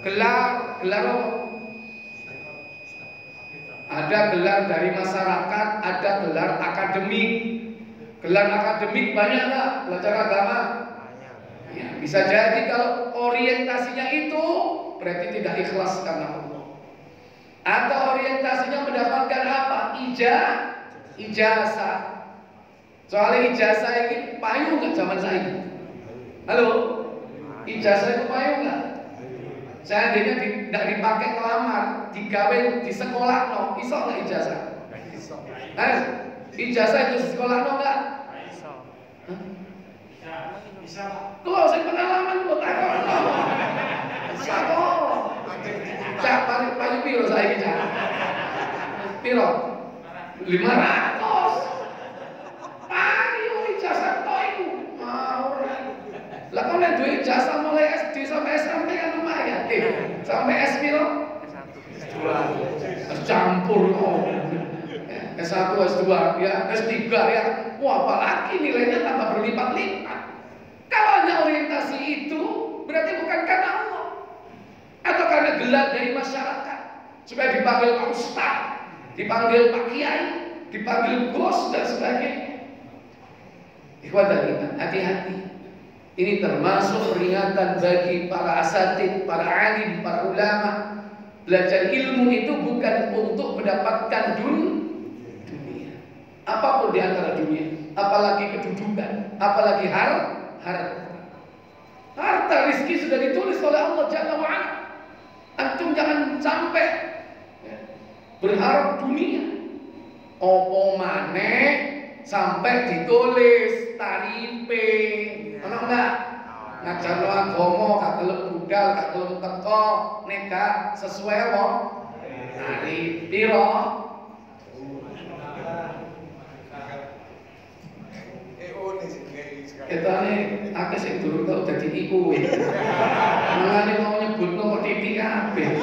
gelar apa? Ada gelar dari masyarakat, ada gelar akademik. Gelar akademik banyak nggak belajar agama? Ya, bisa jadi kalau orientasinya itu berarti tidak ikhlas karena Allah. Atau orientasinya mendapatkan apa? Ijazah. Soalnya ijazah ini payung nggak zaman saya? Halo, ijazah itu payung nggak? Seandainya tidak dipakai ngelamar, digawe di sekolah, no, iso nggak ijazah? Ijazah itu di sekolah, no nggak? Bisa. Kalau saya pengalaman buat aku, bisa kok. Cak paling piro saya ini cak? Piro? 500. Paling ijazah toh itu. Lah kalau yang duit ijazah mulai SD sampai SMP kan lumayan. Sampai S piro? S2. Campur kok. S1, S2, ya, S3 ya. Wah, apalagi nilainya tambah berlipat-lipat. Kalau hanya orientasi itu berarti bukan karena Allah, atau karena gelar dari masyarakat supaya dipanggil Pak Ustaz, dipanggil Pak Kiai, dipanggil bos dan sebagainya. Ikhwatal iman, hati-hati. Ini termasuk peringatan bagi para asatid, para alim, para ulama. Belajar ilmu itu bukan untuk mendapatkan dunia, apapun di antara dunia, apalagi kedudukan, apalagi harta rizki sudah ditulis oleh Allah Jalla wa'ala. Antum jangan sampai berharap dunia. Opo maneh sampai ditulis tarife, ono enggak? Ngajarno agama gak gelem budal, gak gelem teko, nek gak sesuai apa? Tarif piro? Ketane akeh sing durung tau dadi iku. Mulane mau nyebutno kok titik kabeh.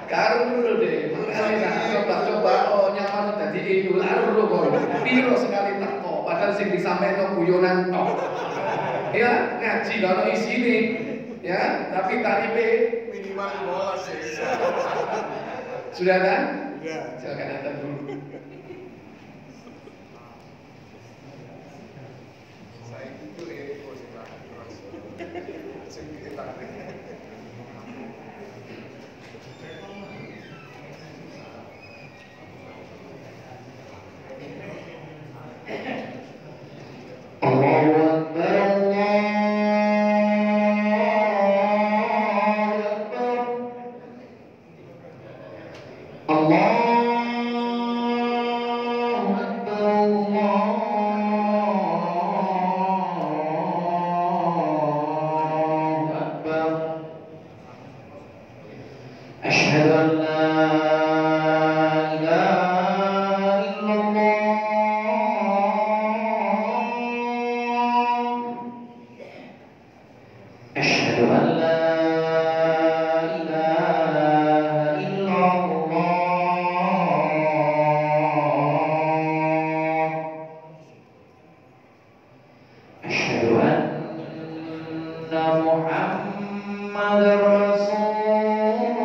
Karo deh, makanya coba nyamar dadi iku laro kok. Piro sekali teko, padahal sing disampaikan guyonan tok. Ya, ngaji kalau isine, ya, tapi tarife minimal 15 ya. Sudah kan? Sudah. Silakan datang dulu. Muhammad Rasulullah.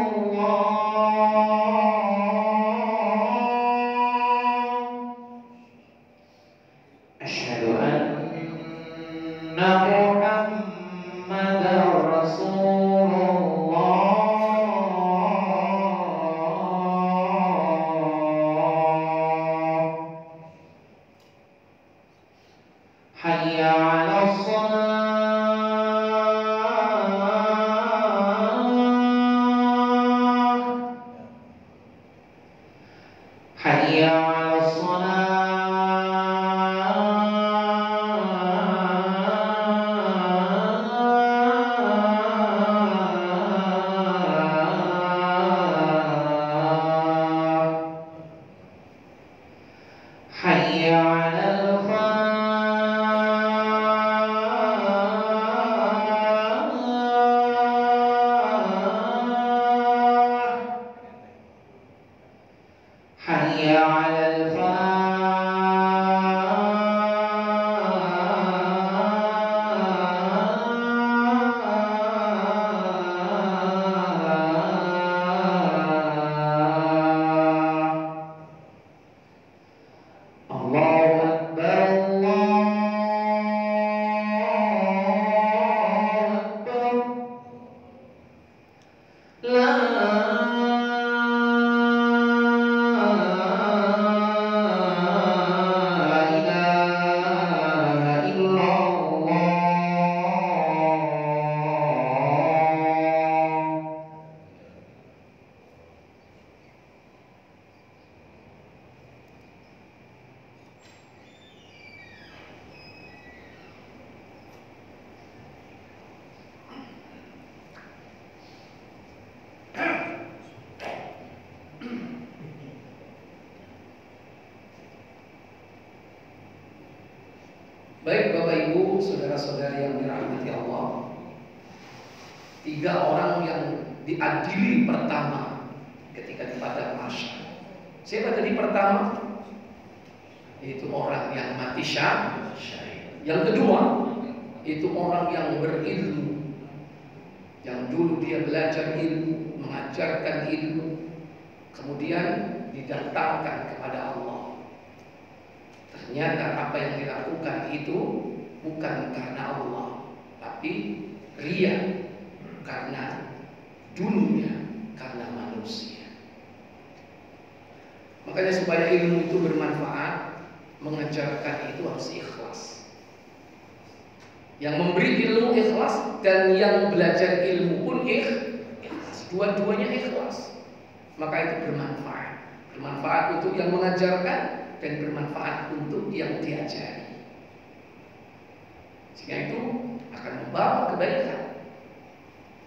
Baik Bapak Ibu, saudara-saudari yang dirahmati Allah, 3 orang yang diadili pertama ketika di padang mahsyar. Siapa tadi pertama? Itu orang yang mati syahid. Yang kedua, itu orang yang berilmu, yang dulu dia belajar ilmu, mengajarkan ilmu, kemudian didatangkan kepada Allah. Ternyata apa yang dilakukan itu bukan karena Allah, tapi ria, karena dunia, karena manusia. Makanya supaya ilmu itu bermanfaat, mengajarkan itu harus ikhlas. Yang memberi ilmu ikhlas dan yang belajar ilmu pun ikhlas. Dua-duanya ikhlas. Maka itu bermanfaat. Bermanfaat untuk yang mengajarkan dan bermanfaat untuk yang diajari. Sehingga itu akan membawa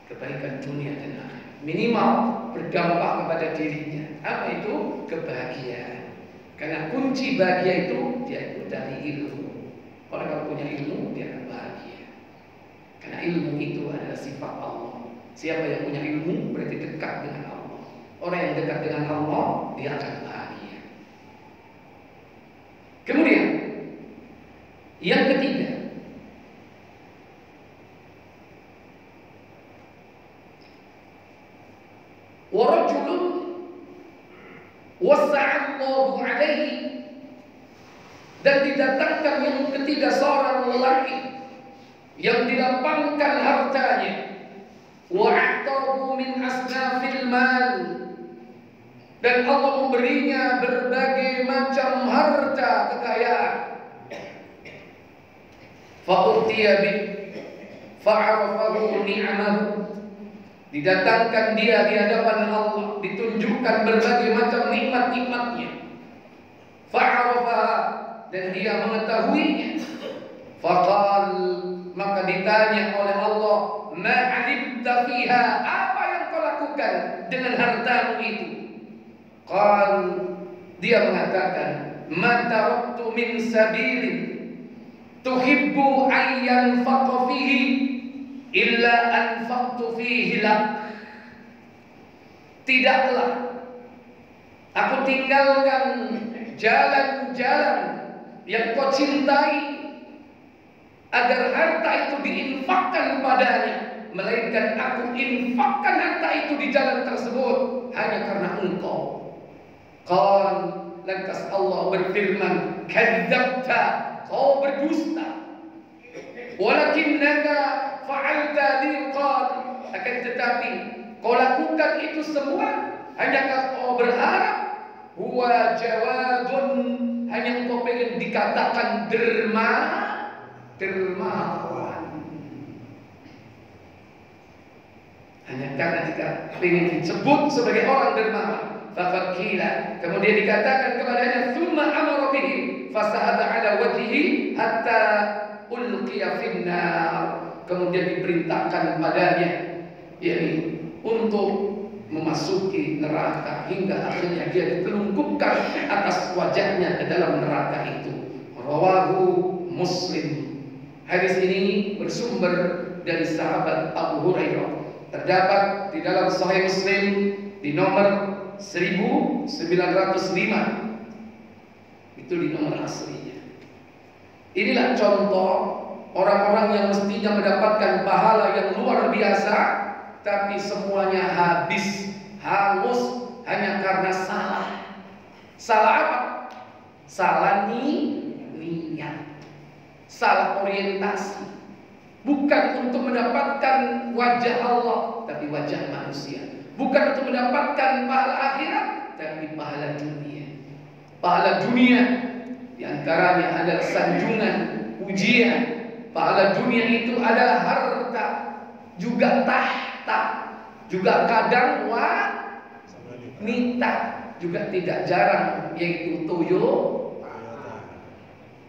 kebaikan dunia dan akhirat. Minimal berdampak kepada dirinya. Apa itu? Kebahagiaan. Karena kunci bahagia itu yaitu dari ilmu. Orang kalau punya ilmu dia akan bahagia. Karena ilmu itu adalah sifat Allah. Siapa yang punya ilmu berarti dekat dengan Allah. Orang yang dekat dengan Allah dia akan bahagia. Kemudian yang ketiga, warajulun wasa'allahu alaihi, dan didatangkan yang ketiga seorang lelaki yang dilapangkan hartanya, wa'atahu min asnafil mal, dan Allah memberinya berbagai macam harta kekayaan. Fa'utiya bi fa'arafahu ni'amahu, didatangkan dia di hadapan Allah, ditunjukkan berbagai macam nikmat-nikmatnya. Fa'arafaha, dan dia mengetahuinya. Faqal, maka ditanya oleh Allah, ma 'alimta fiha, apa yang kau lakukan dengan hartamu itu? Qal, dia mengatakan, ma taraktu min sabilin tuhibbu an yanfaqa fihi illa anfaqtu fihi lak. Tidaklah aku tinggalkan jalan-jalan yang kau cintai agar harta itu diinfakkan padanya, melainkan aku infakkan harta itu di jalan tersebut hanya karena engkau. Qal, lantas Allah berfirman, kadzabta, kau berdusta. Walakinnaka fa'alta li. Qal, akan tetapi kau lakukan itu semua hanya kau berharap huwa jawadun, hanya kau pengen dikatakan dermawan. Hanya karena kita ingin disebut sebagai orang dermawan. Faqad qila, kemudian dikatakan kepadanya, tsumma amara bihi fasahada ala wajhihi hatta ulqiya finnar, kemudian diperintahkan padanya yakni untuk memasuki neraka hingga akhirnya dia ditelungkupkan atas wajahnya ke dalam neraka itu. Rawahu Muslim. Hadis ini bersumber dari sahabat Abu Hurairah. Terdapat di dalam Sahih Muslim di nomor 1905. Itu di nomor aslinya. Inilah contoh orang-orang yang mestinya mendapatkan pahala yang luar biasa, tapi semuanya habis, hangus hanya karena salah. Salah apa? Salah niat, salah orientasi. Bukan untuk mendapatkan wajah Allah, tapi wajah manusia. Bukan untuk mendapatkan pahala akhirat, tapi pahala dunia. Pahala dunia diantaranya adalah sanjungan, ujian. Pahala dunia itu adalah harta, juga tahta, juga kadang wanita, juga tidak jarang yaitu toyo.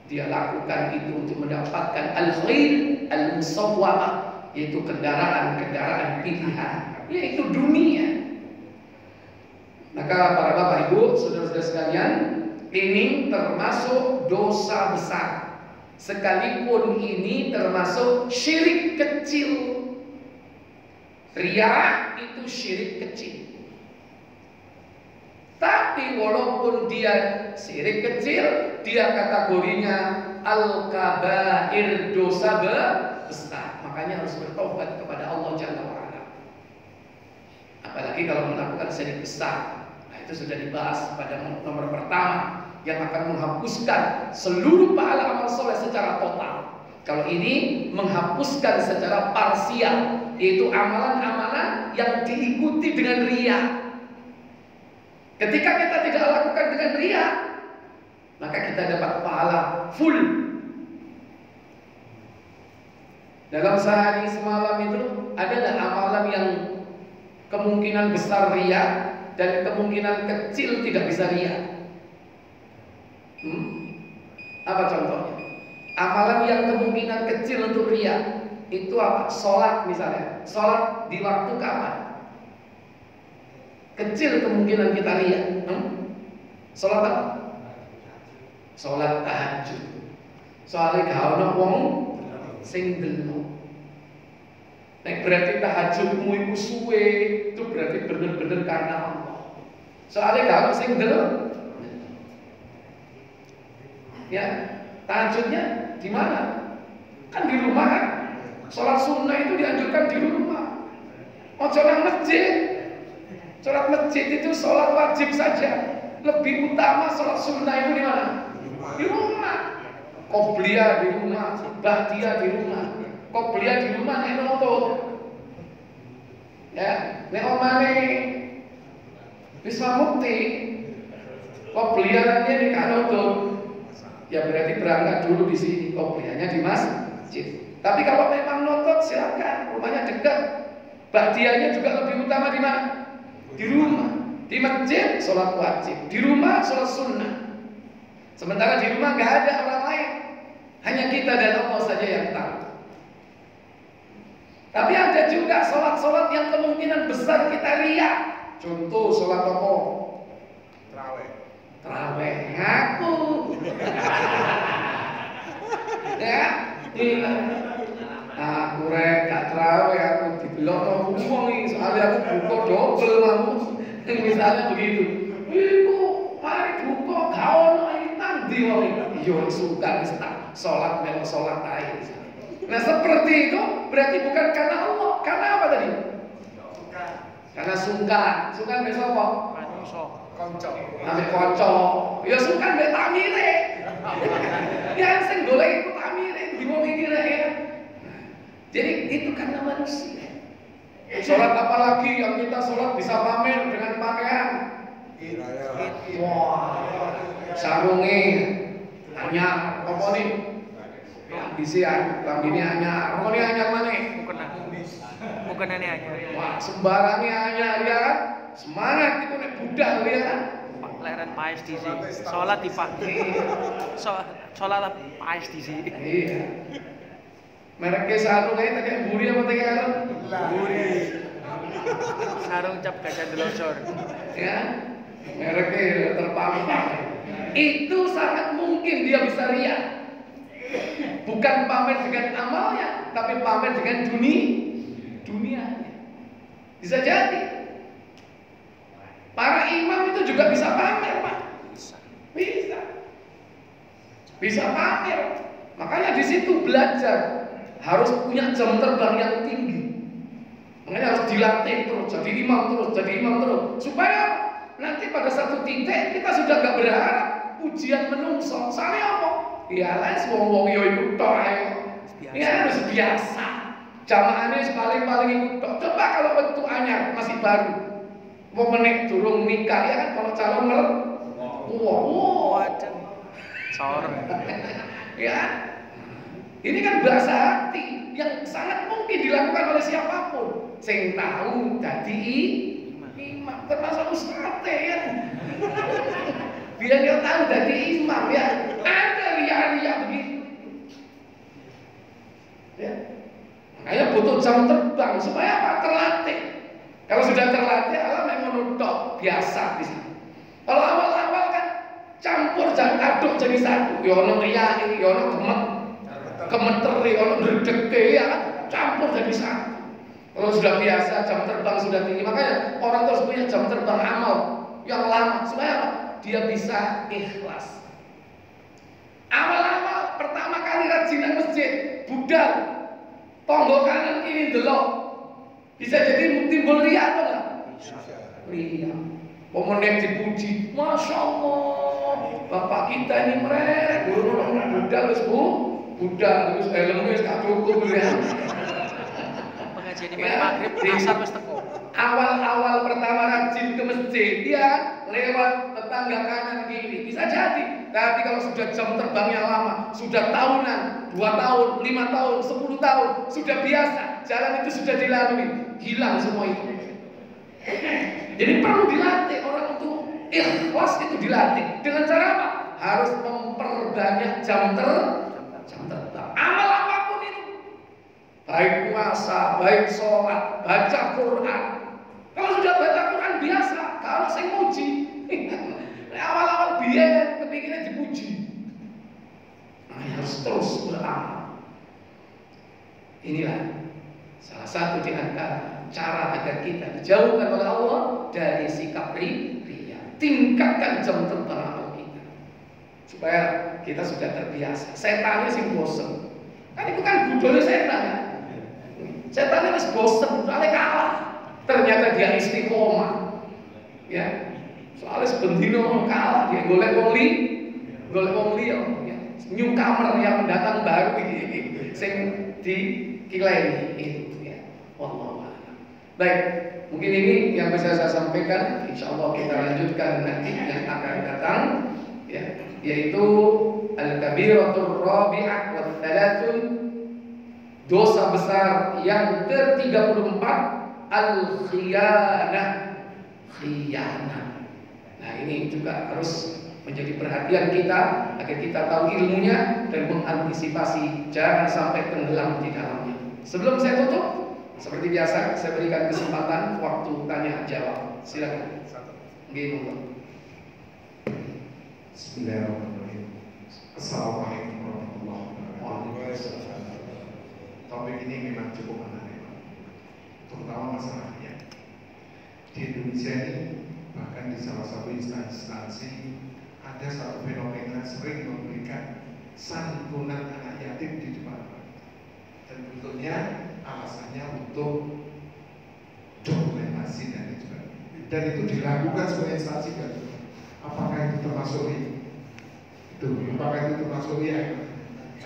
Dia lakukan itu untuk mendapatkan al-khair al-musawwamah, yaitu kendaraan-kendaraan pilihan, yaitu dunia. Maka para bapak ibu, saudara-saudara sekalian, ini termasuk dosa besar. Sekalipun ini termasuk syirik kecil. Riya itu syirik kecil. Tapi walaupun dia syirik kecil, dia kategorinya al-kabair, dosa besar. Makanya harus bertobat kepada Allah Jalla wa'ala. Apalagi kalau melakukan syirik besar. Nah, itu sudah dibahas pada nomor pertama, yang akan menghapuskan seluruh pahala amal soleh secara total. Kalau ini menghapuskan secara parsial, yaitu amalan-amalan yang diikuti dengan riya. Ketika kita tidak lakukan dengan riya, maka kita dapat pahala full. Dalam sehari semalam itu ada nggak amalan yang kemungkinan besar riya dan kemungkinan kecil tidak bisa riya? Apa contohnya? Amalan yang kemungkinan kecil untuk riya itu apa? Sholat misalnya. Sholat di waktu kapan? Kecil kemungkinan kita riya. Sholat apa? Sholat tahajud. Soalnya gak ono wong sing delok. Nek berarti tahajudmu itu suwe, itu berarti bener-bener karena Allah. Soalnya gak ono sing delok. Ya, tahajudnya di mana? Kan di rumah kan. Sholat sunnah itu dianjurkan di rumah. Ojo nang masjid. Sholat masjid itu sholat wajib saja. Lebih utama sholat sunnah itu di mana? Di rumah. Qobliyah di rumah, ba'diyah di rumah. Qobliyah di rumah nek nonton. Ya, nek omane Wisma Mukti, qobliyah nek kan nonton. Ya berarti berangkat dulu di sini, qobliyahnya di masjid. Tapi kalau memang nonton silakan, rumahnya dekat. Ba'diyahnya juga lebih utama di mana? Di rumah. Di masjid sholat wajib, di rumah sholat sunnah. Sementara di rumah nggak ada orang lain, hanya kita dan Allah saja yang tahu. Tapi ada juga sholat-sholat yang kemungkinan besar kita riya. Contoh sholat apa? Terawih. Aku. Ya, iya. Aku rek gak terawih, aku dibelok wong iki, soalnya aku buka double mau. Misalnya begitu. Iku mari buka gak ono iki nang ndi wong iki. Yo suka wis tak salat melok salat ae. Nah, seperti itu berarti bukan karena Allah. Karena apa tadi? Sungkan. Karena sungkan. Sungkan besok apa? Konco. Ambek konco. Ya sungkan mbek tamire. Ya sing golek iku tamire di wong iki rek ya. Jadi itu karena manusia. Sholat apalagi yang kita sholat bisa pamer dengan pakaian. Wah, sarunge anyar, apa nih? Bisi lambine anyar, apa nih anyar mana? Bukan anyar. Wah, sembarangnya anyar ya kan? Semangat itu nek budal ya kan? Leren paes di sini. Sholat dipakai. Sholat paes di sini. Iya. Mereknya sarung aja tadi buri apa tadi sarung? Buri. Sarung cap gajah delosor. Ya, mereknya terpampang. Itu sangat mungkin dia bisa riya. Bukan pamer dengan amalnya, tapi pamer dengan dunianya. Bisa jadi. Para imam itu juga bisa pamer, Pak. Bisa pamer. Makanya di situ belajar. Harus punya jam terbang yang tinggi. Makanya harus dilatih terus, jadi imam terus. Supaya nanti pada satu titik kita sudah gak berharap ujian menungso. Soalnya apa? Ya lah, wong-wong yo ikut tok ae. Ya harus biasa. Jamaahnya paling ikut tok. Coba kalau bentuk anyar masih baru. Mau menek durung nikah ya kan, kalau calon waduh. Sor. Ya. Ini kan bahasa hati yang sangat mungkin dilakukan oleh siapapun. Sing tahu dadi imam, termasuk ustaz ya. Biar dia tahu dadi imam ya. Ada ria-ria begitu. Ya. Makanya butuh jam terbang supaya apa? Terlatih. Kalau sudah terlatih, Allah memang tok biasa bisa. Kalau awal-awal kan campur dan aduk jadi satu. Yono ria, yono gemet. gemeteri, ono ndredege ya kan, campur jadi satu. Kalau sudah biasa jam terbang sudah tinggi, makanya orang terus punya jam terbang amal yang lama supaya apa? Dia bisa ikhlas. Awal-awal pertama kali rajin nang masjid, budal, tonggo kanan kiri delok, bisa jadi timbul riya atau enggak? Riya. Pemenang dipuji, masya Allah, bapak kita ini merek, guru budal wis budal wis helmnya wis gak cukup ya. Pengajian di maghrib, asar wis teko. Awal-awal pertama rajin ke masjid, dia lewat tetangga kanan kiri, bisa jadi. Tapi kalau sudah jam terbangnya lama, sudah tahunan, 2 tahun, 5 tahun, 10 tahun, sudah biasa, jalan itu sudah dilalui, hilang semua itu. Jadi perlu dilatih orang untuk ikhlas, itu dilatih. Dengan cara apa? Harus memperbanyak jam terbang. Amal apapun itu, baik puasa, baik sholat, baca Quran. Kalau sudah baca Quran biasa, kalau saya muji. Awal-awal biar kepinginnya dipuji. Nah, harus terus beramal. Inilah salah satu di antara cara agar kita dijauhkan oleh Allah dari sikap riya. Tingkatkan jam terbang amal kita supaya kita sudah terbiasa. Setannya sih bosen. Kan itu kan budaya setan ya. Setannya masih bosen, soalnya kalah. Ternyata dia istiqomah. Ya. Soalnya sebendino kalah dia golek wong liya, ya. Newcomer yang mendatang baru iki sing dikileni itu ya. Wallahu a'lam. Baik, mungkin ini yang bisa saya sampaikan. Insyaallah kita lanjutkan nanti yang akan datang ya, yaitu al-kabiratur rabi'ah wa tsalasun, dosa besar yang ke-34, al-khiyanah. Nah, ini juga harus menjadi perhatian kita agar kita tahu ilmunya dan mengantisipasi jangan sampai tenggelam di dalamnya. Sebelum saya tutup, seperti biasa saya berikan kesempatan waktu tanya jawab. Silakan. Nggih, Bismillahirrahmanirrahim. Assalamualaikum warahmatullahi wabarakatuh. Topik ini memang cukup menarik, terutama masalahnya di Indonesia ini. Bahkan di salah satu instansi ada satu fenomena sering memberikan santunan anak yatim di depan, dan tentunya alasannya untuk dokumentasi dan itu dilakukan sebagai instansi kan. Apakah itu termasuk apakah itu termasuk ya?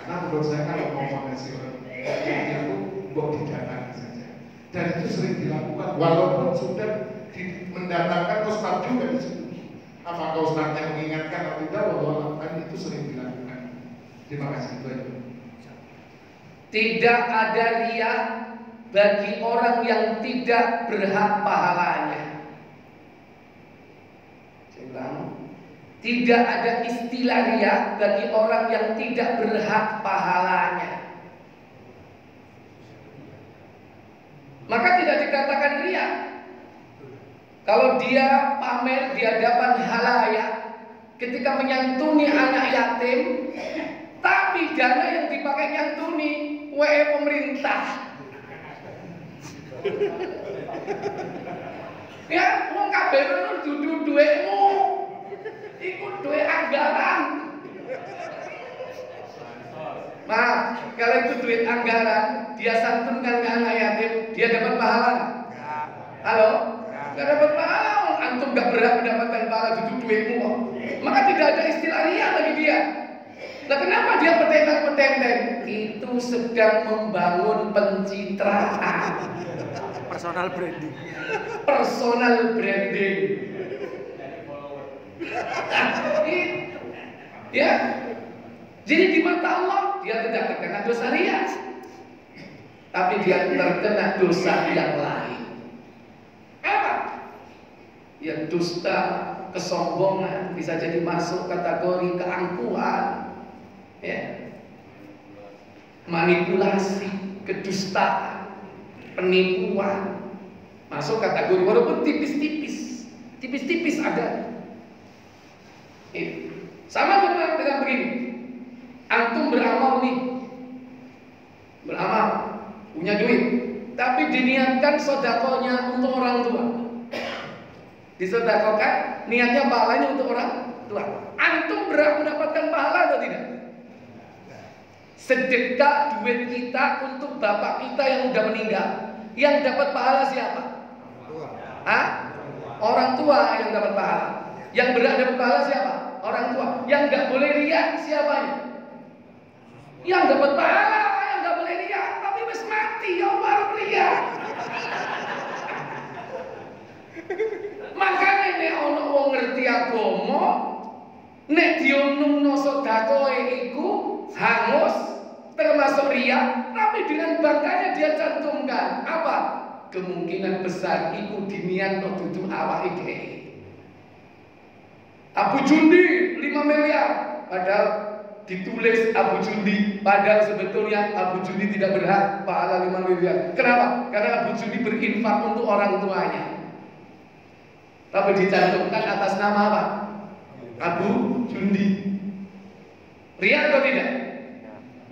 Karena menurut saya kalau mau mengasih orang itu buat didata saja, dan itu sering dilakukan walaupun sudah mendatangkan ustaz juga di situ. Apakah ustaznya mengingatkan atau tidak, walau kan itu sering dilakukan. Terima kasih Tuhan. Tidak ada riya bagi orang yang tidak berhak pahalanya. Saya ulang, tidak ada istilah riya bagi orang yang tidak berhak pahalanya. Maka tidak dikatakan riya kalau dia pamer di hadapan halayak ketika menyantuni anak yatim, tapi dana yang dipakai nyantuni WE pemerintah. Ya, wong kabeh dudu duitmu. Iku duit anggaran. Maaf, kalau itu duit anggaran, dia santunkan ke anak yatim, dia dapat pahala? Halo? Gak dapat pahala, antum gak berhak mendapatkan pahala, itu duitmu kok. Maka tidak ada istilah riya bagi dia. Nah, kenapa dia petentang-petenteng? Itu sedang membangun pencitraan, Personal branding. personal branding. Ya, jadi di mata Allah dia tidak terkena dosa riya, tapi dia terkena dosa yang lain. Apa? Ya, dusta, kesombongan, bisa jadi masuk kategori keangkuhan, ya, manipulasi, kedustaan, penipuan, masuk kategori walaupun tipis-tipis ada. Sama dengan begini, antum beramal nih, beramal, punya duit, tapi diniatkan sodakonya untuk orang tua. Disodakokan, niatnya pahalanya untuk orang tua. Antum berhak mendapatkan pahala atau tidak? Sedekah duit kita untuk bapak kita yang udah meninggal, yang dapat pahala siapa? Hah? Orang tua yang dapat pahala. Yang berhak dapat pahala siapa? Orang tua. Yang nggak boleh riak siapanya? Yang dapat pahala yang nggak boleh riak, tapi wis mati ya baru riak. Makanya nek ono wong ngerti agama, nek diomongno sedakoe iku hangus termasuk riya, tapi dengan bangganya dia cantumkan apa? Kemungkinan besar iku diniatno dudu awake dhewe. Abu Jundi 5 miliar, padahal ditulis Abu Jundi, padahal sebetulnya Abu Jundi tidak berhak pahala 5 miliar. Kenapa? Karena Abu Jundi berinfak untuk orang tuanya. Tapi dicantumkan atas nama apa? Abu Jundi. Riya atau tidak?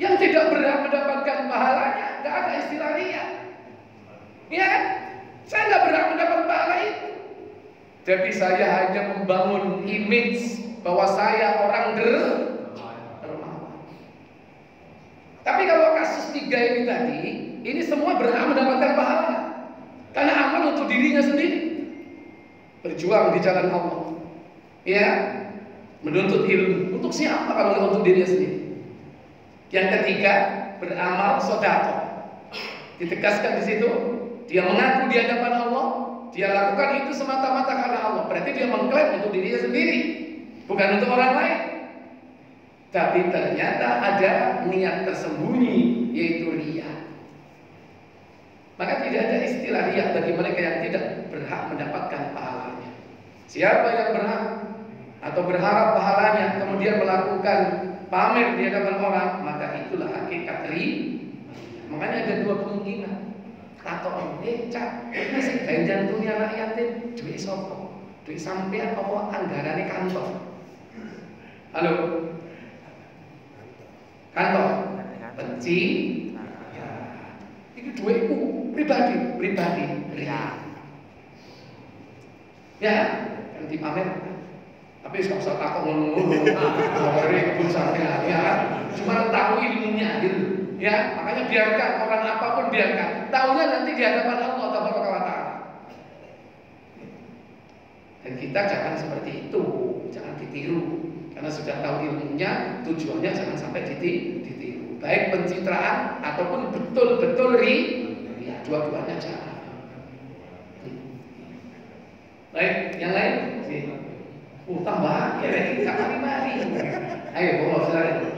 Yang tidak berhak mendapatkan pahalanya, nggak ada istilah riya. Ya kan? Saya nggak berhak mendapat pahala itu. Jadi saya hanya membangun image bahwa saya orang dermawan. Tapi kalau kasus 3 ini tadi, ini semua berhak mendapatkan pahala. Karena amal untuk dirinya sendiri. Berjuang di jalan Allah. Ya, menuntut ilmu. Untuk siapa kalau nggak untuk dirinya sendiri? Yang ketiga, beramal sedekah. Ditegaskan di situ, dia mengaku di hadapan Allah, dia lakukan itu semata-mata karena Allah. Berarti dia mengklaim untuk dirinya sendiri, bukan untuk orang lain. Tapi ternyata ada niat tersembunyi, yaitu riya. Maka tidak ada istilah riya bagi mereka yang tidak berhak mendapatkan pahalanya. Siapa yang berhak atau berharap pahalanya kemudian melakukan pamer di hadapan orang, maka itulah hakikat riya. Makanya ada 2 kemungkinan. Atau cak, sing gawe jantune anak yatim, duit sapa? Duit sampean apa anggarane kantor? Halo. Kantor. Benci. Ya. Iki duitku pribadi. Ya. Ya, kan dipamer. Tapi nggak usah takut ngono-ngono. Dari kebun sampean ya. Cuma tahu ilmunya gitu. Ya, makanya biarkan orang apapun biarkan. Taunya nanti di hadapan Allah Tabaraka wa Ta'ala. Dan kita jangan seperti itu, jangan ditiru. Karena sudah tahu ilmunya, tujuannya jangan sampai ditiru. Baik pencitraan ataupun betul-betul riya, dua-duanya jangan. Baik, yang lain? Tambah, ya, tak mari-mari. Ayo, bawa silakan.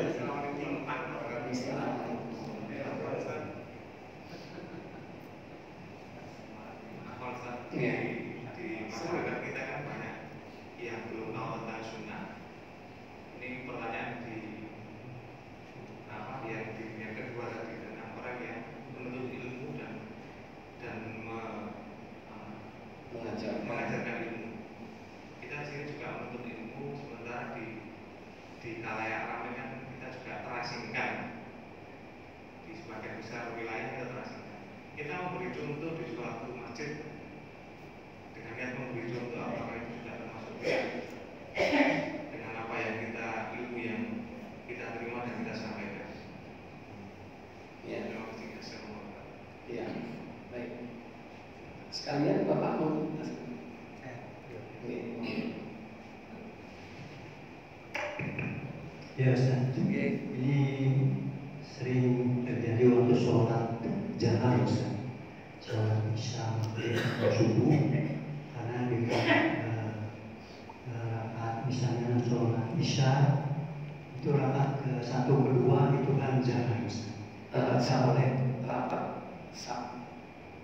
Di masyarakat kita kan banyak yang belum tahu tentang sunnah. Ini pertanyaan yang kedua tadi tentang orang yang menuntut ilmu dan mengajarkan ilmu. Kita di sini juga menuntut ilmu, sementara di khalayak ramai kan kita juga terasingkan. Di sebagian besar wilayah kita terasingkan. Kita memberi contoh di suatu masjid. Dengan niat memberi contoh, apakah itu sudah termasuk dengan apa yang kita ilmu yang kita terima dan kita sampaikan. Ya, terima kasih semua. Ya, baik. Sekalian Bapak mau ya Ustaz, ini sering terjadi waktu sholat jahar Ustaz, sholat isya subuh. Karena di rakaat misalnya sholat isya itu rakaat ke-1 ke-2 itu kan jahar oleh rakaat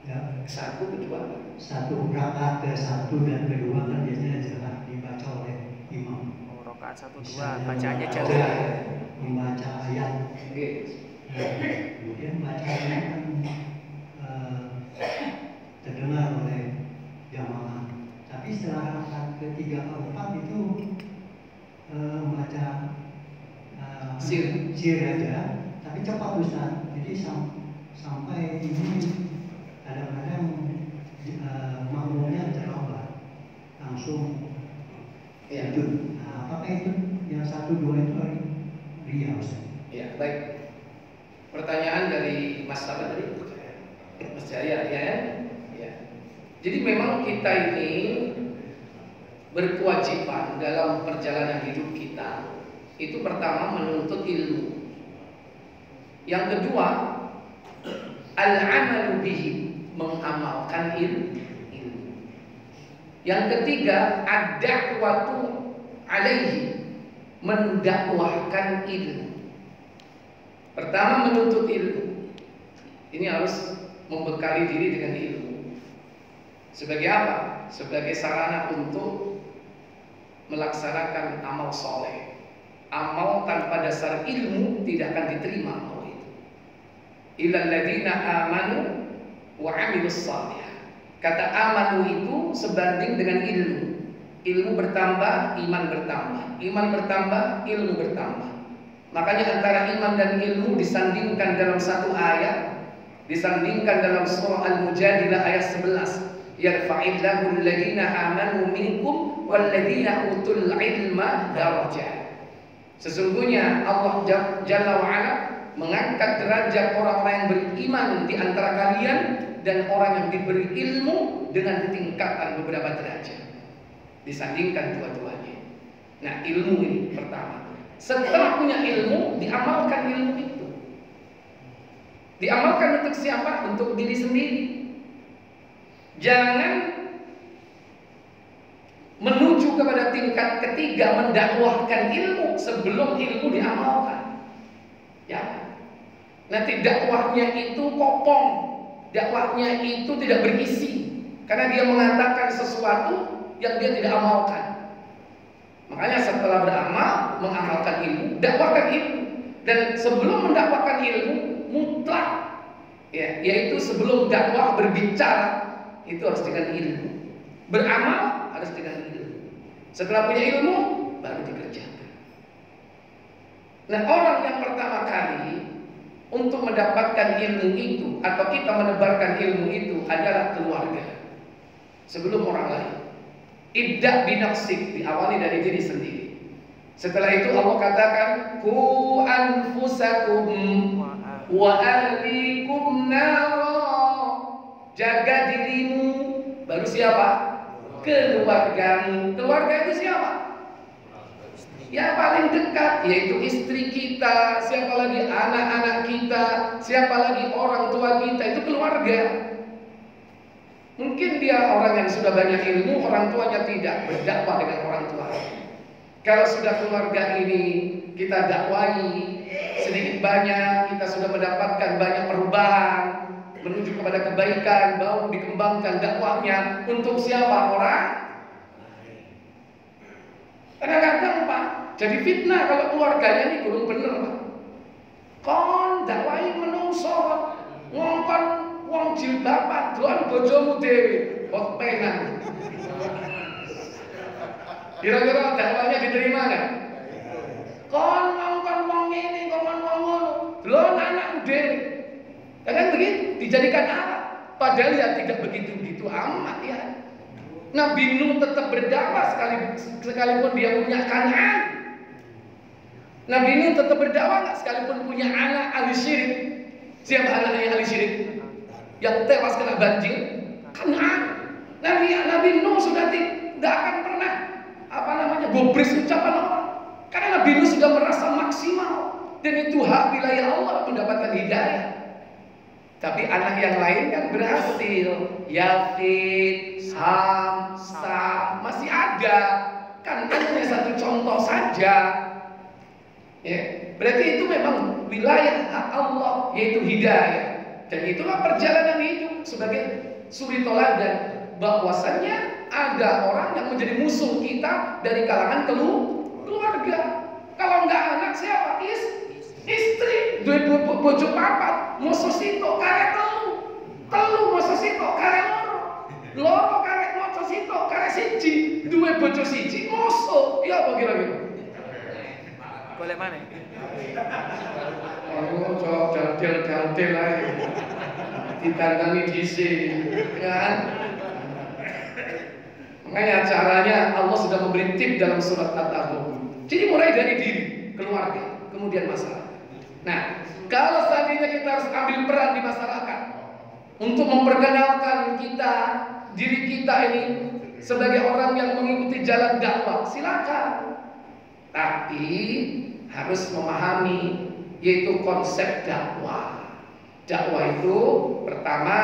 ya, 1 kedua. satu rakaat ke-1 dan ke-2 kan biasanya jahar dibaca oleh imam. Rakaat 1, 2 Misalnya bacaannya jahar. Membaca ayat. Kemudian bacaannya kan terdengar oleh jamaah. Tapi setelah rakaat ke-3 ke 4 itu membaca sir aja, tapi cepat Ustaz. Jadi sampai ini kadang-kadang makmumnya terlambat langsung Ya. tidur. Nah, apakah itu yang 1-2 itu ria, Ustaz? Ya, baik. Pertanyaan dari Mas Sahabat tadi, Mas Jaya, ya kan? Ya. Jadi memang kita ini berkewajiban dalam perjalanan hidup kita itu pertama menuntut ilmu. Yang kedua, al-amalu bihi, mengamalkan ilmu. Yang ketiga, ad-da'watu alaihi, mendakwahkan ilmu. Pertama menuntut ilmu. Ini harus membekali diri dengan ilmu. Sebagai apa? Sebagai sarana untuk melaksanakan amal soleh. Amal tanpa dasar ilmu tidak akan diterima amal itu. Illal ladzina amanu wa 'amilus shalihat. Kata amanu itu sebanding dengan ilmu. Ilmu bertambah, iman bertambah. Iman bertambah, ilmu bertambah. Makanya antara iman dan ilmu disandingkan dalam satu ayat, disandingkan dalam surah Al-Mujadilah ayat 11. Yarfa'illahu alladhina amanu minkum walladhina utul ilma darajat. Sesungguhnya Allah Jalla wa'ala mengangkat derajat orang-orang yang beriman di antara kalian dan orang yang diberi ilmu dengan tingkatan beberapa derajat. Disandingkan dua-duanya. Nah, ilmu ini pertama. Setelah punya ilmu, diamalkan ilmu itu. Diamalkan untuk siapa? Untuk diri sendiri. Jangan menuju kepada tingkat ketiga, mendakwahkan ilmu sebelum ilmu diamalkan. Ya. Nanti dakwahnya itu kopong, dakwahnya itu tidak berisi, karena dia mengatakan sesuatu yang dia tidak amalkan. Makanya setelah beramal, mengamalkan ilmu, dakwahkan ilmu. Dan sebelum mendakwakan ilmu, mutlak, ya, yaitu sebelum dakwah berbicara, itu harus dengan ilmu. Beramal harus dengan ilmu. Setelah punya ilmu, baru dikerjakan. Nah, orang yang pertama kali untuk mendapatkan ilmu itu, atau kita menebarkan ilmu itu, adalah keluarga sebelum orang lain. Ibda binafsik, diawali dari diri sendiri. Setelah itu Allah katakan, ku anfusakum wa ahlikum nara. Jaga dirimu. Baru siapa? Keluargamu. Keluarga itu siapa? Yang paling dekat, yaitu istri kita. Siapa lagi? Anak-anak kita. Siapa lagi? Orang tua kita. Itu keluarga. Mungkin dia orang yang sudah banyak ilmu, orang tuanya tidak berdakwah dengan orang tua. Kalau sudah keluarga ini kita dakwahi sedikit banyak, kita sudah mendapatkan banyak perubahan menuju kepada kebaikan, baru dikembangkan dakwahnya untuk siapa? Orang. Kadang-kadang Pak, jadi fitnah kalau keluarganya ini kurang bener Pak. Kon dakwahi menungso, ngongkon wong jilbaban doan bojomu dhewe, kok pengen. Kira-kira dakwahnya diterima enggak? Kon ngongkon wong ngene, ngongkon wong ngono, doan anakmu dhewe. Kan begitu dijadikan alat. Padahal ya tidak begitu-begitu amat ya. Nabi Nuh tetap berdakwah sekalipun dia punya Kan'an. Nabi Nuh tetap berdakwah nggak sekalipun punya anak ahli syirik. Siapa anaknya ahli syirik? Yang tewas kena banjir, Kan'an. Nabi Nuh sudah tidak akan pernah gubris ucapan orang. Karena Nabi Nuh sudah merasa maksimal dan itu hak wilayah Allah mendapatkan hidayah. Tapi anak yang lain kan berhasil. Yafid, Ham, Sam masih ada. Kan hanya satu contoh saja. Ya, berarti itu memang wilayah hak Allah, yaitu hidayah. Dan itulah perjalanan hidup sebagai suri toladan, bahwasannya ada orang yang menjadi musuh kita dari kalangan keluarga. Kalau enggak anak siapa? Istri. Dua bojo papat, musuh sito karek telu musuh sito karek loro karek musuh sito karek siji, dua bojo siji musuh. Ya apa kira-kira? Golek mana? Oh, cok daldel ae. Ditandani dhisik, kan? Makanya caranya Allah sudah memberi tip dalam surat At-Taghabun. Jadi mulai dari diri, keluarga, kemudian masyarakat. Nah, kalau seandainya kita harus ambil peran di masyarakat untuk memperkenalkan kita, diri kita ini sebagai orang yang mengikuti jalan dakwah, silakan. Tapi harus memahami yaitu konsep dakwah. Dakwah itu pertama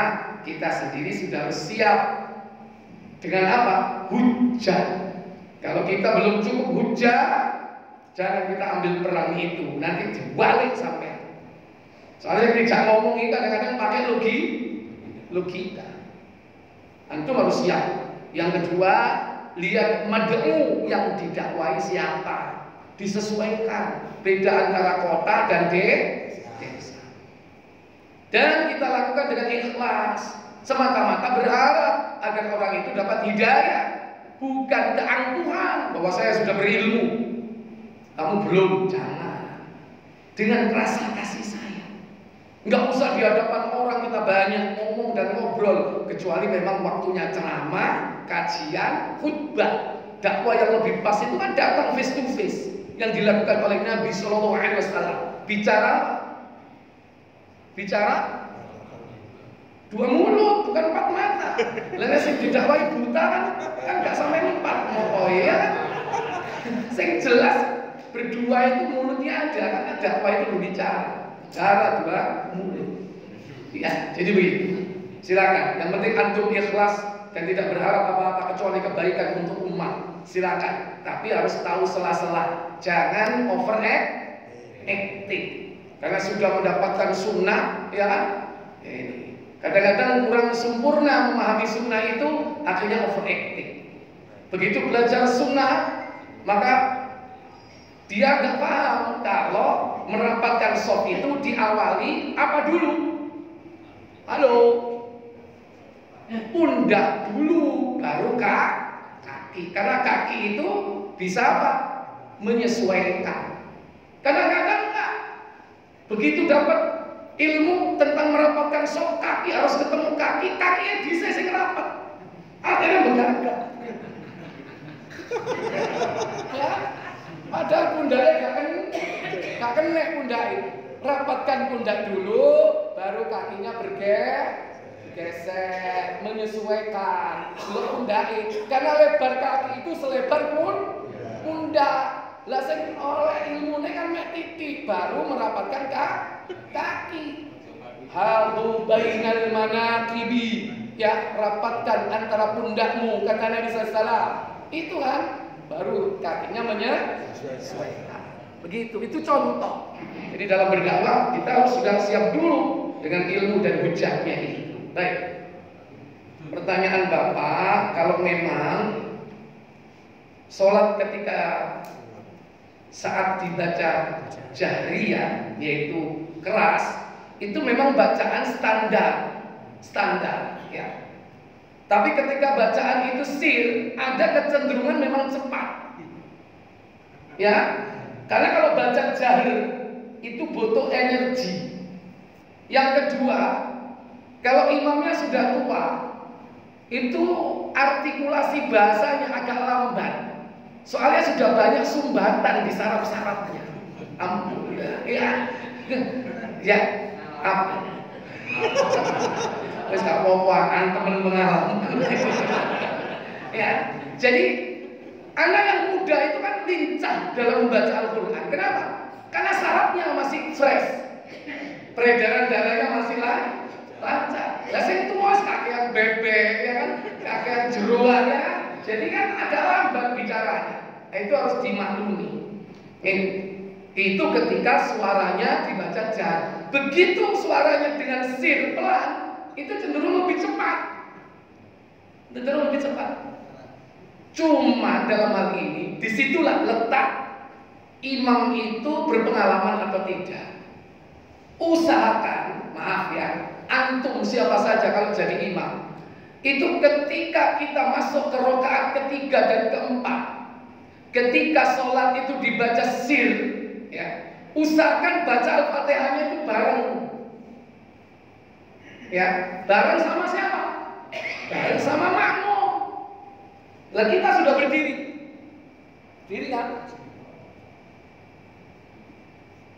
kita sendiri sudah harus siap dengan apa? Hujah. Kalau kita belum cukup hujah, jangan kita ambil peran itu, nanti dibalik sampai. Soalnya tidak ngomong ini kadang-kadang pakai logika. Antum harus siap. Yang kedua, lihat mad'u yang didakwai siapa, disesuaikan beda antara kota dan desa. Dan kita lakukan dengan ikhlas, semata-mata berharap agar orang itu dapat hidayah, bukan keangkuhan bahwa saya sudah berilmu, kamu belum. Jangan. Dengan rasa kasih sayang. Enggak usah di hadapan orang kita banyak ngomong dan ngobrol, kecuali memang waktunya ceramah, kajian, khutbah. Dakwah yang lebih pas itu kan datang face to face yang dilakukan oleh Nabi Shallallahu Alaihi Wasallam. Bicara dua mulut, bukan empat mata. Lalu sing didakwai buta kan nggak sampai empat. Oh ya, sing jelas berdua itu mulutnya ada, karena dakwah itu berbicara. Cara dua mulut. Ya, jadi begitu. Silakan. Yang penting antum ikhlas dan tidak berharap apa-apa kecuali kebaikan untuk umat. Silakan. Tapi harus tahu sela-sela. Jangan overacting. Karena sudah mendapatkan sunnah, ya kan? Ya ini. Kadang-kadang kurang sempurna memahami sunnah itu, akhirnya overacting. Begitu belajar sunnah, maka dia nggak paham kalau merapatkan soft itu diawali apa dulu? Halo, pundak dulu, baru kaki. Karena kaki itu bisa apa? Menyesuaikan. Kadang-kadang enggak. Begitu dapat ilmu tentang merapatkan soft, kaki harus ketemu kaki, kakinya bisa sing rapat. Akhirnya mendadak. Ya. Padahal pundaknya gak kena pundaknya. Rapatkan pundak dulu, baru kakinya bergeser, menyesuaikan pundaknya. Karena lebar kaki itu selebar pundak. Lah sing oleh ilmune kan mek titik, baru merapatkan kaki. Halu bainal manaqibi, ya, rapatkan antara pundakmu, kata Nabi sallallahu alaihi wasallam. Itu kan baru kakinya menyesuaikan. Begitu, itu contoh. Jadi dalam berdakwah kita harus sudah siap dulu dengan ilmu dan hujahnya itu. Baik. Pertanyaan Bapak, kalau memang sholat ketika saat dibaca jahriyah, yaitu keras, itu memang bacaan standar, ya. Tapi ketika bacaan itu sir, ada kecenderungan memang cepat, ya. Karena kalau baca jahr itu butuh energi. Yang kedua, kalau imamnya sudah tua, itu artikulasi bahasanya agak lambat. Soalnya sudah banyak sumbatan di saraf-sarafnya. Ampun, ya. Wes gak apa-apa, kan temen pengalaman. Ya, jadi anak yang muda itu kan lincah dalam membaca Al-Quran. Kenapa? Karena sarafnya masih fresh, peredaran darahnya masih lancar. Lah sing tua kakean bebek, ya kan, kakean jeroan, ya. Jadi kan agak lambat bicaranya. Nah, itu harus dimaklumi. Itu ketika suaranya dibaca jar. Begitu suaranya dengan sir pelan, itu cenderung lebih cepat. Cuma dalam hal ini, disitulah letak imam itu berpengalaman atau tidak. Usahakan, maaf ya, antum siapa saja kalau jadi imam, itu ketika kita masuk ke rakaat ketiga dan keempat, ketika sholat itu dibaca sir, Ya, usahakan baca Al-Fatihahnya itu bareng. Ya, bareng sama siapa? Bareng sama makmum. Lah kita sudah berdiri. Diri kan?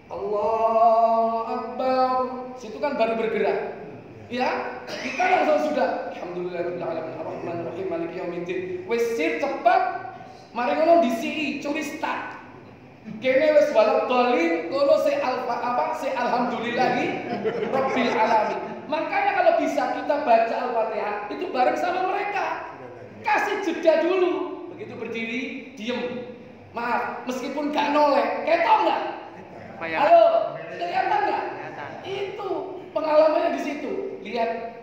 Allahu Akbar. Situ kan baru bergerak. Ya, kita langsung sudah alhamdulillahirabbil alamin arrahmanir rahim maliki yaumiddin. Wis sir cepat. Mari ngono disi curi start. Kene wis walad dolin kono se alhamdulillahi rabbil alamin. Makanya kalau bisa kita baca Al-Fatihah itu bareng sama mereka. Kasih jeda dulu. Begitu berdiri, diem. Maaf, meskipun gak noleh, ketok nggak? Halo, kelihatan nggak? Itu pengalamannya di situ. Lihat,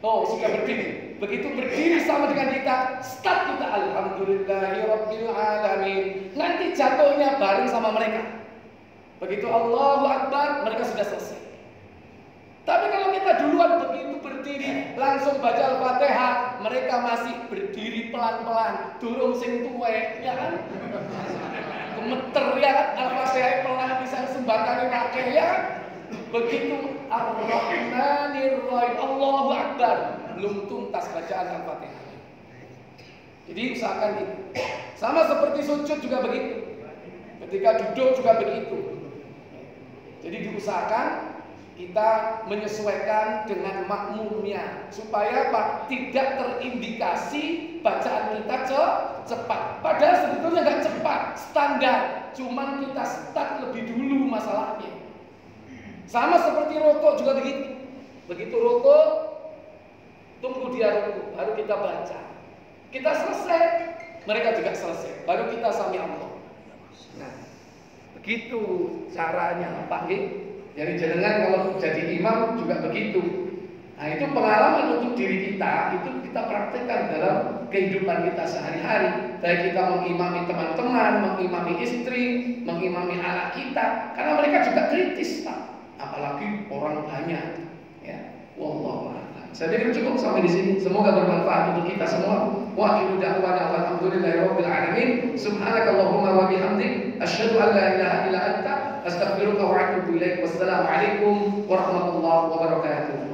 oh sudah berdiri. Begitu berdiri sama dengan kita, start kita alhamdulillahirabbil alamin. Nanti jatuhnya bareng sama mereka. Begitu Allahu Akbar, mereka sudah selesai. Tapi kalau kita duluan begitu berdiri langsung baca Al-Fatihah, mereka masih berdiri pelan-pelan, durung sing tuwek, ya kan? Gemeter ya kan, Al-Fatihah pelan bisa sembangane akeh ya. Begitu Ar-Rahmanir-Rahim, Allahu Akbar, belum tuntas bacaan Al-Fatihah. Jadi usahakan itu. Sama seperti sujud juga begitu. Ketika duduk juga begitu. Jadi diusahakan kita menyesuaikan dengan makmumnya supaya apa? Tidak terindikasi bacaan kita cepat. Padahal sebetulnya nggak cepat, standar. Cuman kita start lebih dulu masalahnya. Sama seperti rokok juga begitu. Begitu rokok, tunggu dia rokok, baru kita baca. Kita selesai, mereka juga selesai. Baru kita sami Allah. Nah, begitu caranya, Pak G. Jadi jenengan kalau jadi imam juga begitu. Nah itu pengalaman untuk diri kita, itu kita praktekkan dalam kehidupan kita sehari-hari. Baik kita mengimami teman-teman, mengimami istri, mengimami anak kita. Karena mereka juga kritis, Pak. Apalagi orang banyak. Ya, wallahu a'lam. Saya pikir cukup sampai di sini. Semoga bermanfaat untuk kita semua. Wa akhiru da'wana alhamdulillahirabbil alamin. Subhanakallahumma wa bihamdik asyhadu an la ilaha illa anta astaghfiruka wa atubu ilaik. Wassalamualaikum warahmatullahi wabarakatuh.